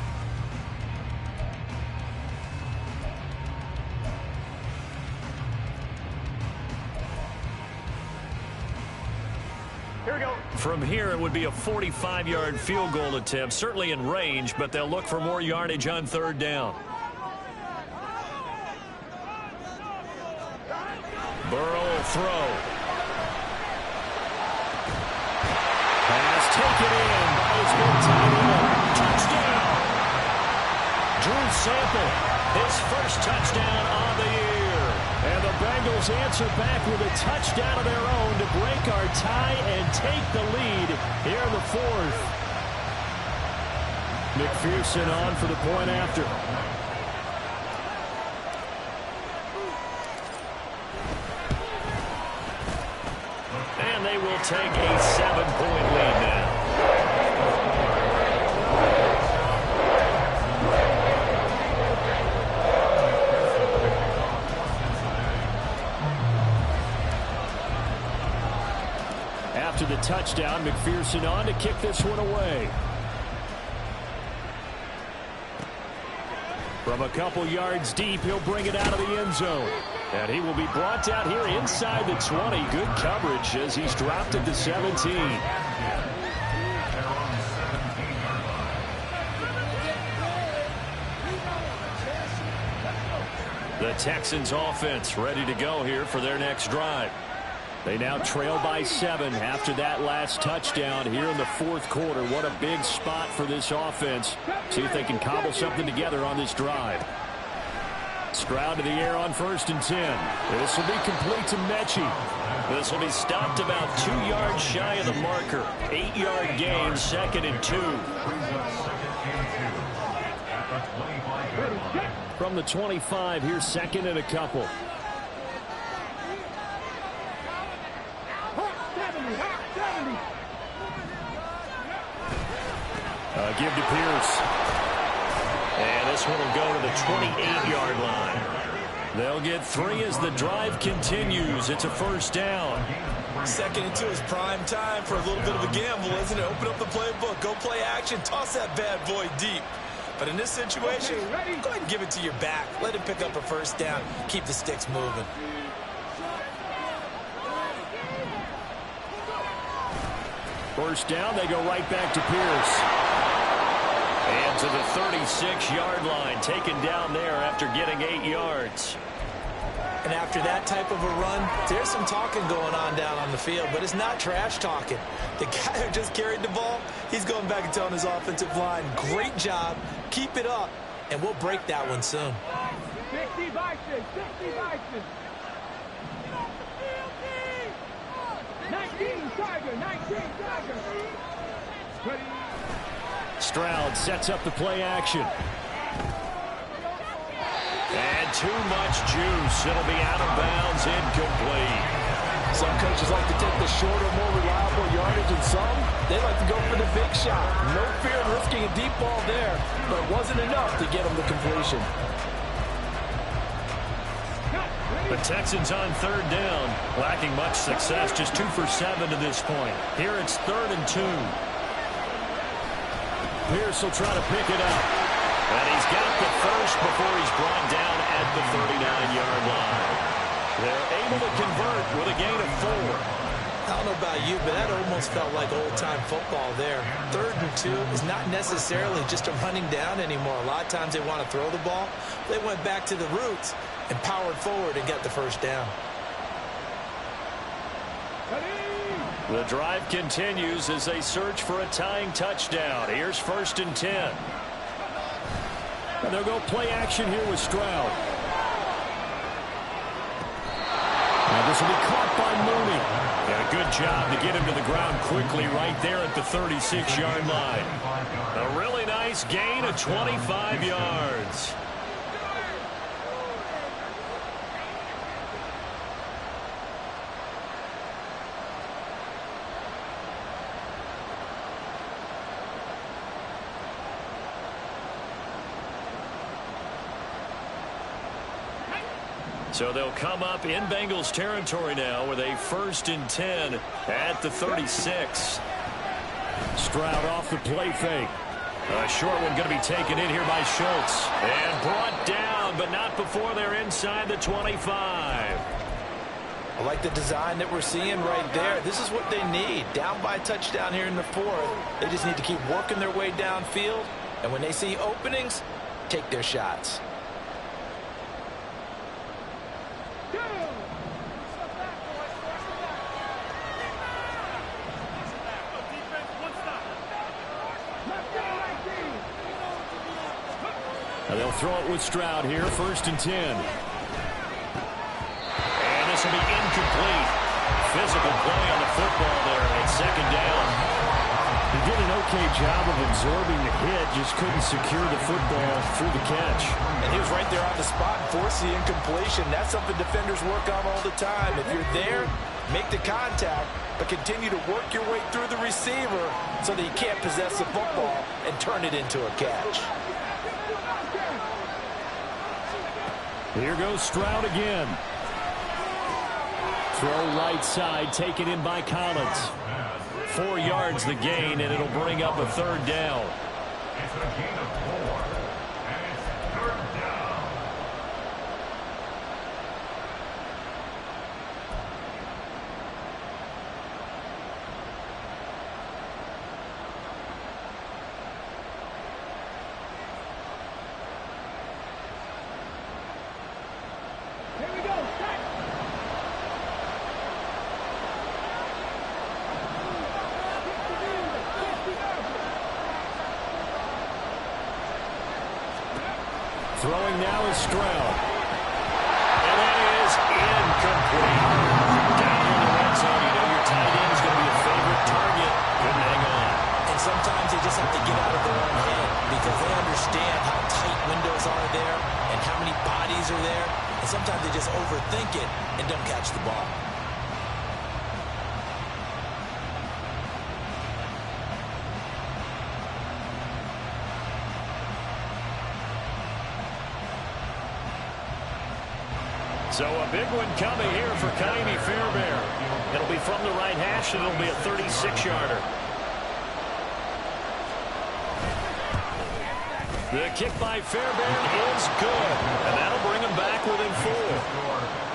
[SPEAKER 2] Here we go.
[SPEAKER 1] From here, it would be a 45-yard field goal attempt, certainly in range, but they'll look for more yardage on 3rd down. Burrow will throw. Pass taken in by his big tight end. Touchdown! Drew Sample, his first touchdown on the year. And the Bengals answer back with a touchdown of their own to break our tie and take the lead here in the 4th. McPherson on for the point after. And they will take a 7-point lead now. After the touchdown, McPherson on to kick this one away. From a couple yards deep, he'll bring it out of the end zone. And he will be brought down here inside the 20. Good coverage as he's dropped at the 17. The Texans offense ready to go here for their next drive. They now trail by 7 after that last touchdown here in the fourth quarter. What a big spot for this offense. See if they can cobble something together on this drive. Stroud to the air on 1st and 10. This will be complete to Mechie. This will be stopped about 2 yards shy of the marker. 8-yard gain, 2nd and 2. From the 25, here's 2nd and a couple. Give to Pierce. And this one will go to the 28-yard line. They'll get 3 as the drive continues. It's a 1st down.
[SPEAKER 3] 2nd and 2 is prime time for a little bit of a gamble, isn't it? Open up the playbook. Go play action. Toss that bad boy deep. But in this situation, go ahead and give it to your back. Let him pick up a 1st down. Keep the sticks moving.
[SPEAKER 1] First down, they go right back to Pierce. And to the 36-yard line, taken down there after getting 8 yards.
[SPEAKER 6] And after that type of a run, there's some talking going on down on the field, but it's not trash talking. The guy who just carried the ball, he's going back and telling his offensive line, great job, keep it up, and we'll break that one soon.
[SPEAKER 2] 60 boxes, 60 boxes. 19 Tiger, 19 Tiger.
[SPEAKER 1] Stroud sets up the play action. And too much juice. It'll be out of bounds, incomplete.
[SPEAKER 8] Some coaches like to take the shorter, more reliable yardage, and some, they like to go for the big shot. No fear of risking a deep ball there, but it wasn't enough to get them the completion.
[SPEAKER 1] The Texans on 3rd down, lacking much success, just 2 for 7 to this point. Here it's 3rd and 2. Pierce will try to pick it up. And he's got the first before he's brought down at the 39-yard line. They're able to convert with a gain of 4.
[SPEAKER 6] I don't know about you, but that almost felt like old-time football there. 3rd and 2 is not necessarily just a running down anymore. A lot of times they want to throw the ball. They went back to the roots and powered forward and got the 1st down.
[SPEAKER 1] The drive continues as they search for a tying touchdown. Here's 1st and 10. And they'll go play action here with Stroud. Now this will be caught by Mooney. And a good job to get him to the ground quickly right there at the 36-yard line. A really nice gain of 25 yards. So they'll come up in Bengals territory now with a 1st and 10 at the 36. Stroud off the play fake. A short one going to be taken in here by Schultz. And brought down, but not before they're inside the 25.
[SPEAKER 6] I like the design that we're seeing right there. This is what they need. Down by a touchdown here in the 4th. They just need to keep working their way downfield. And when they see openings, take their shots.
[SPEAKER 1] They'll throw it with Stroud here, 1st and 10. And this will be incomplete. Physical play on the football there at 2nd down. He did an okay job of absorbing the hit, just couldn't secure the football through the catch.
[SPEAKER 8] And he was right there on the spot and forced the incompletion. That's something defenders work on all the time. If you're there, make the contact, but continue to work your way through the receiver so that you can't possess the football and turn it into a catch.
[SPEAKER 1] Here goes Stroud again. Throw right side, taken in by Collins. 4 yards the gain, and it'll bring up a 3rd down.
[SPEAKER 7] It's a gain of 4, and it's 3rd
[SPEAKER 1] Throwing now is Stroud. And that is incomplete. Down in the red zone, you know your tight end is going to be a favorite target. Couldn't hang on.
[SPEAKER 6] And sometimes they just have to get out of their own head because they understand how tight windows are there and how many bodies are there. And sometimes they just overthink it and don't catch the ball.
[SPEAKER 1] So a big one coming here for Kaimi Fairbairn. It'll be from the right hash, and it'll be a 36-yarder. The kick by Fairbairn is good, and that'll bring him back within 4.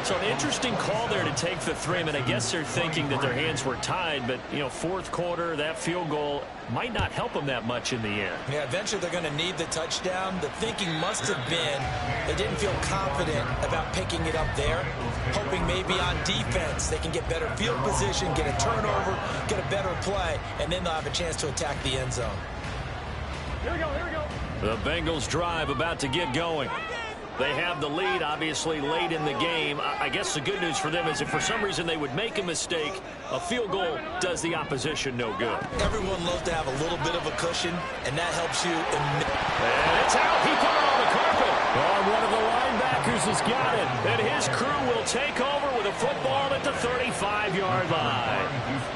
[SPEAKER 1] So an interesting call there to take the 3. I mean, I guess they're thinking that their hands were tied, but, you know, fourth quarter, that field goal might not help them that much in the end.
[SPEAKER 6] Yeah, eventually they're going to need the touchdown. The thinking must have been they didn't feel confident about picking it up there, hoping maybe on defense they can get better field position, get a turnover, get a better play, and then they'll have a chance to attack the end zone.
[SPEAKER 2] Here we go, here we go.
[SPEAKER 1] The Bengals drive about to get going. They have the lead, obviously, late in the game. I guess the good news for them is if for some reason they would make a mistake, a field goal does the opposition no good.
[SPEAKER 6] Everyone loves to have a little bit of a cushion, and that helps you.
[SPEAKER 1] And it's out. He put it on the carpet. Oh, one of the linebackers has got it. And his crew will take over with a football at the 35-yard line.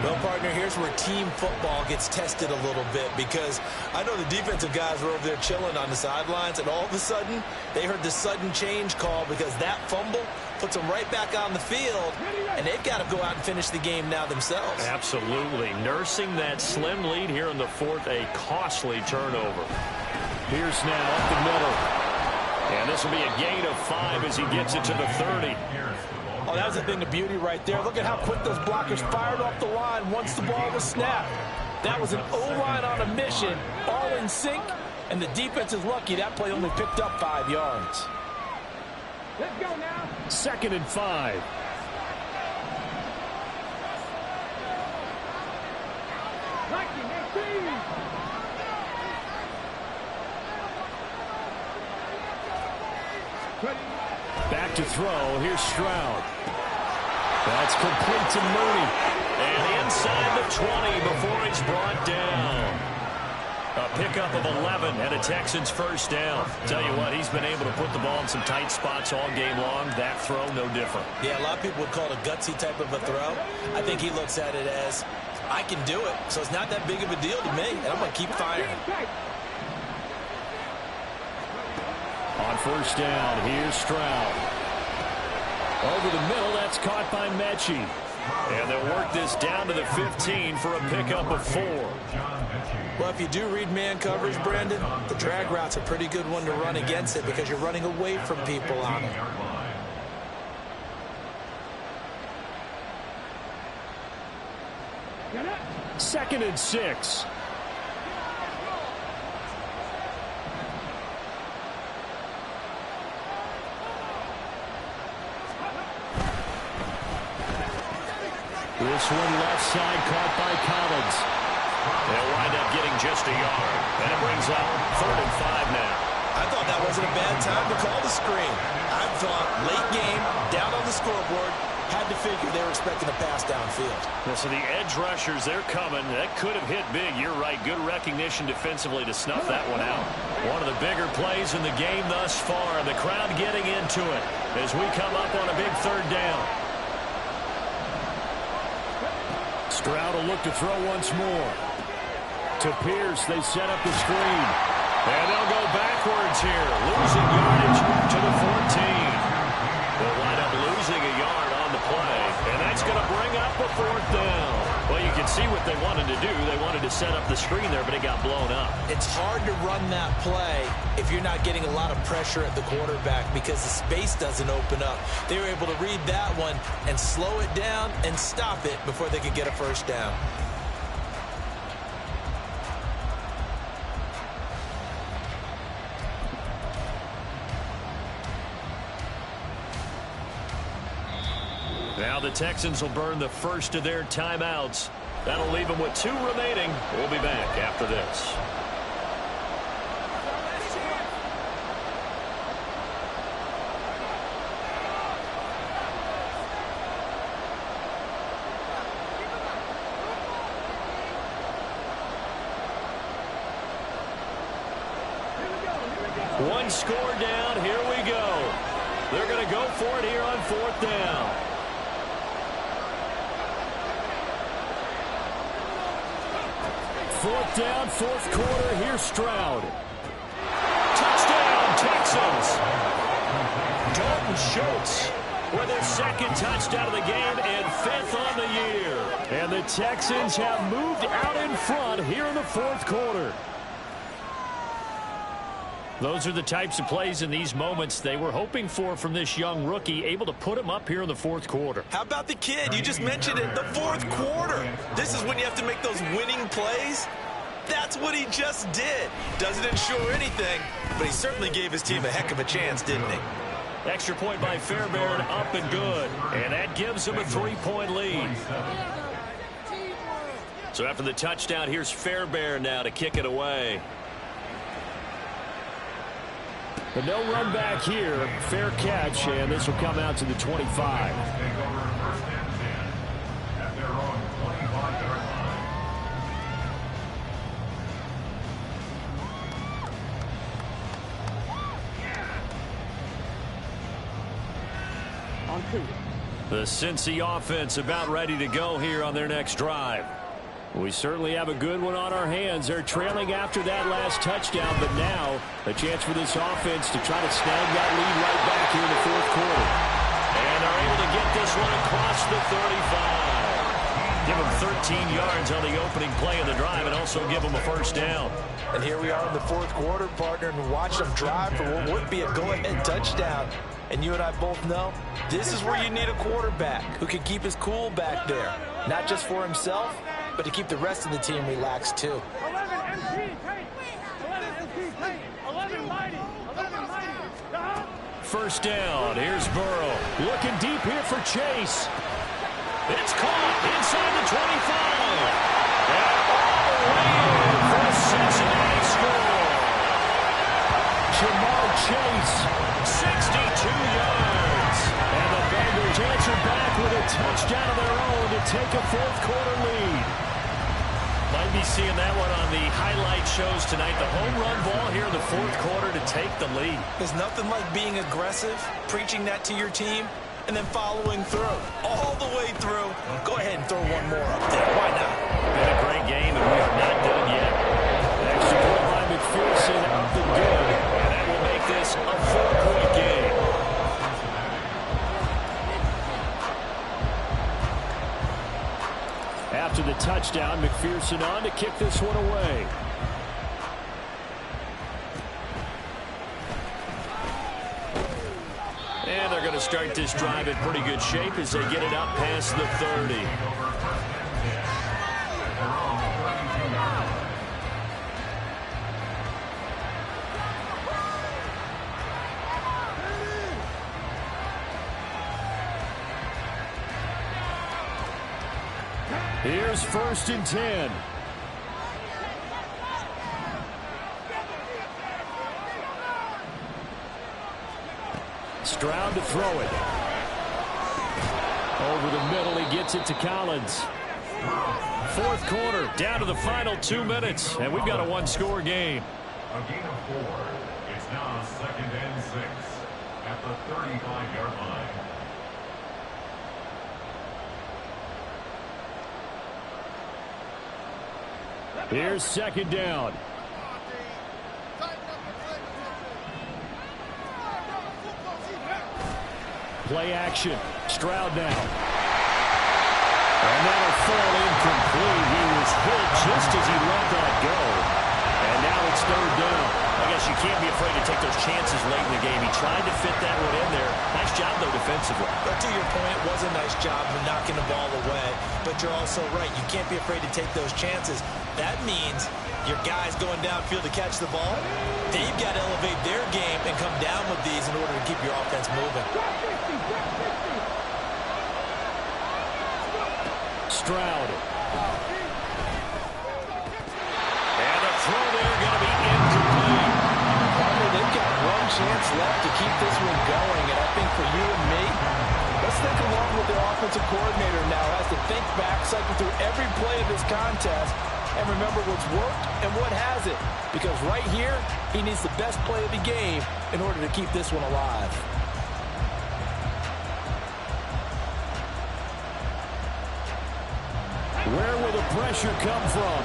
[SPEAKER 6] Well, partner, here's where team football gets tested a little bit because I know the defensive guys were over there chilling on the sidelines, and all of a sudden they heard the sudden change call because that fumble puts them right back on the field, and they've got to go out and finish the game now themselves.
[SPEAKER 1] Absolutely. Nursing that slim lead here in the 4th, a costly turnover. Pierce now up the middle. And this will be a gain of 5 as he gets it to the 30.
[SPEAKER 8] Oh, that was a thing of beauty right there. Look at how quick those blockers fired off the line once the ball was snapped. That was an O-line on a mission, all in sync, and the defense is lucky that play only picked up 5 yards.
[SPEAKER 2] Let's go now.
[SPEAKER 1] 2nd and 5. Back to throw. Here's Stroud. That's complete to Mooney. And inside the 20 before he's brought down. A pickup of 11 and a Texans first down. Tell you what, he's been able to put the ball in some tight spots all game long. That throw, no different.
[SPEAKER 6] Yeah, a lot of people would call it a gutsy type of a throw. I think he looks at it as, I can do it, so it's not that big of a deal to me, and I'm going to keep firing.
[SPEAKER 1] On first down, here's Stroud. Over the middle, that's caught by Mechie. And they'll work this down to the 15 for a pickup of 4.
[SPEAKER 6] Well, if you do read man coverage, Brandon, the drag route's a pretty good one to run against it because you're running away from people on it.
[SPEAKER 1] Second and 6. This one left side caught by Collins. They'll wind up getting just a yard. And it brings up 3rd and 5 now.
[SPEAKER 6] I thought that wasn't a bad time to call the screen. I thought late game, down on the scoreboard, had to figure they were expecting a pass downfield.
[SPEAKER 1] So the edge rushers, they're coming. That could have hit big. You're right. Good recognition defensively to snuff that one out. One of the bigger plays in the game thus far. The crowd getting into it as we come up on a big 3rd down. Stroud will look to throw once more. To Pierce, they set up the screen. And they'll go backwards here. Losing yardage to the 14. They'll wind up losing a yard on the play. And that's going to bring up a 4th down. Well, you can see what they wanted to do. They wanted to set up the screen there, but it got blown up.
[SPEAKER 6] It's hard to run that play if you're not getting a lot of pressure at the quarterback because the space doesn't open up. They were able to read that one and slow it down and stop it before they could get a first down.
[SPEAKER 1] Now the Texans will burn the first of their timeouts. That'll leave them with 2 remaining. We'll be back after this. One score down. Here we go. They're going to go for it here on 4th down. Fourth down, 4th quarter. Here's Stroud. Touchdown, Texans. Dalton Schultz with his 2nd touchdown of the game and 5th on the year. And the Texans have moved out in front here in the 4th quarter. Those are the types of plays in these moments they were hoping for from this young rookie, able to put him up here in the 4th quarter.
[SPEAKER 3] How about the kid? You just mentioned it, the 4th quarter. This is when you have to make those winning plays. That's what he just did. Doesn't ensure anything, but he certainly gave his team a heck of a chance, didn't he?
[SPEAKER 1] Extra point by Fairbairn, up and good. And that gives him a 3-point lead. So after the touchdown, here's Fairbairn now to kick it away. But no run back here. Fair catch, and this will come out to the 25. The Cincy offense about ready to go here on their next drive. We certainly have a good one on our hands. They're trailing after that last touchdown, but now a chance for this offense to try to snag that lead right back here in the 4th quarter. And are able to get this one across the 35. Give them 13 yards on the opening play of the drive and also give them a 1st down.
[SPEAKER 8] And here we are in the 4th quarter, partner, and watch them drive for what would be a go-ahead touchdown. And you and I both know this is where you need a quarterback who can keep his cool back there, not just for himself, but to keep the rest of the team relaxed too.
[SPEAKER 2] 11 MT, 11 MT, 11 mighty, 11 mighty.
[SPEAKER 1] 1st down. Here's Burrow. Looking deep here for Chase. It's caught inside the 25. And all the way in for a Cincinnati score. Jamar Chase, 62 yards. And the Bengals answer back with a touchdown of their own to take a 4th quarter lead. Might be seeing that one on the highlight shows tonight. The home run ball here in the 4th quarter to take the lead.
[SPEAKER 3] There's nothing like being aggressive, preaching that to your team, and then following through. All the way through. Go ahead and throw one more up there. Why not?
[SPEAKER 1] Been a great game, and we are not done yet. Extra point by McPherson, up and good. And that will make this a 4-point game. After the touchdown, McPherson on to kick this one away. And they're going to start this drive in pretty good shape as they get it up past the 30. Here's 1st and 10. Stroud to throw it. Over the middle, he gets it to Collins. 4th quarter, down to the final 2 minutes, and we've got a 1-score game.
[SPEAKER 7] A gain of 4. It's now 2nd and 6 at the 35-yard line.
[SPEAKER 1] Here's 2nd down. Play action. Stroud now. And that'll fall incomplete. He was hit just as he let that go. And now it's 3rd down. I guess you can't be afraid to take those chances late in the game. He tried to fit that one in there. Nice job, though, defensively.
[SPEAKER 3] But to your point, it was a nice job of knocking the ball away. But you're also right. You can't be afraid to take those chances. That means your guys going downfield to catch the ball, they've got to elevate their game and come down with these in order to keep your offense moving.
[SPEAKER 1] Stroud. And the throw there going to be incomplete.
[SPEAKER 8] They've got one chance left to keep this one going, and I think for you and me, let's think along with their offensive coordinator now as to think back, cycle through every play of this contest, and remember what's worked and what hasn't. Because right here, he needs the best play of the game in order to keep this one alive.
[SPEAKER 1] Where will the pressure come from?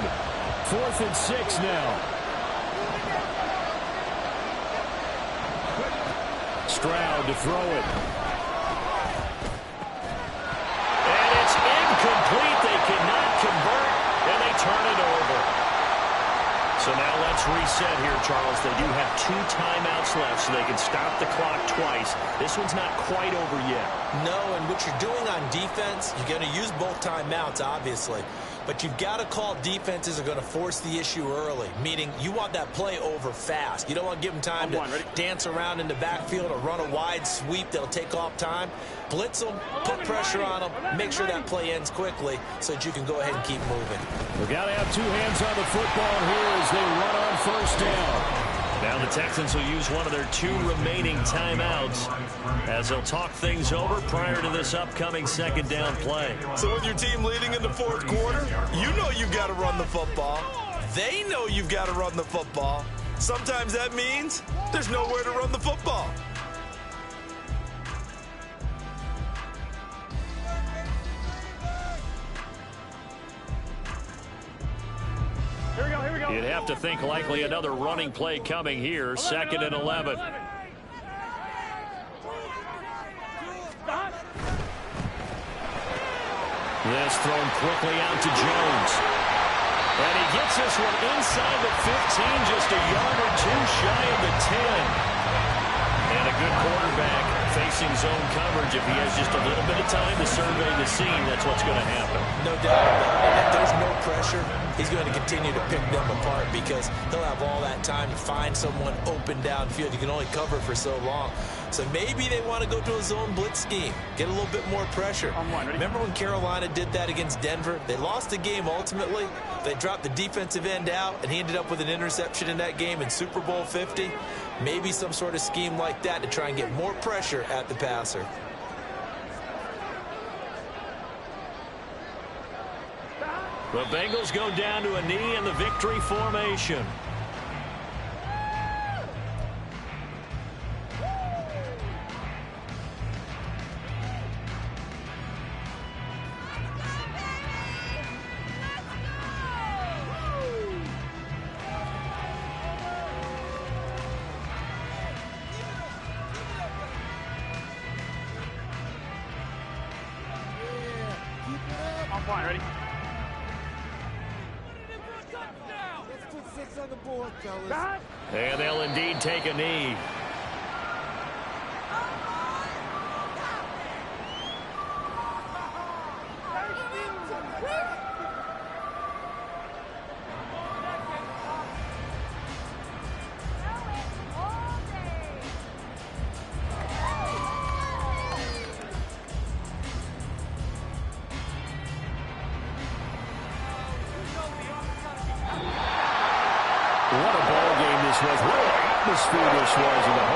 [SPEAKER 1] 4th and 6 now. Stroud to throw it. And it's incomplete. They cannot convert, and they turn it over. So now let's reset here, Charles. They do have 2 timeouts left, so they can stop the clock twice. This one's not quite over yet.
[SPEAKER 6] No, and what you're doing on defense, you're going to use both timeouts, obviously. But you've got to call defenses are going to force the issue early, meaning you want that play over fast. You don't want to give them time to dance around in the backfield or run a wide sweep that'll take off time. Blitz them, put pressure on them, make sure that play ends quickly so that you can go ahead and keep moving.
[SPEAKER 1] We've got to have 2 hands on the football here as they run on 1st down. Now the Texans will use one of their 2 remaining timeouts as they'll talk things over prior to this upcoming 2nd down play.
[SPEAKER 3] So with your team leading in the 4th quarter, you know you've got to run the football. They know you've got to run the football. Sometimes that means there's nowhere to run the football.
[SPEAKER 2] Here we go.
[SPEAKER 1] You'd have to think likely another running play coming here. 2nd and 11. This thrown quickly out to Jones. And he gets this one inside the 15, just a yard or 2 shy of the 10. And a good quarterback facing zone coverage. If he has just a little bit of time to survey the scene, that's what's going to happen.
[SPEAKER 6] No doubt about it. If there's no pressure, he's going to continue to pick them apart because he'll have all that time to find someone open downfield. You can only cover for so long. So maybe they want to go to a zone blitz scheme, get a little bit more pressure. Remember when Carolina did that against Denver? They lost the game ultimately. They dropped the defensive end out, and he ended up with an interception in that game in Super Bowl 50. Maybe some sort of scheme like that to try and get more pressure at the passer.
[SPEAKER 1] The Bengals go down to a knee in the victory formation.
[SPEAKER 2] I'm fine, ready?
[SPEAKER 5] Let's put 6 on the board, fellas.
[SPEAKER 1] And they'll indeed take a knee. What a ball game this was. What an atmosphere this was in the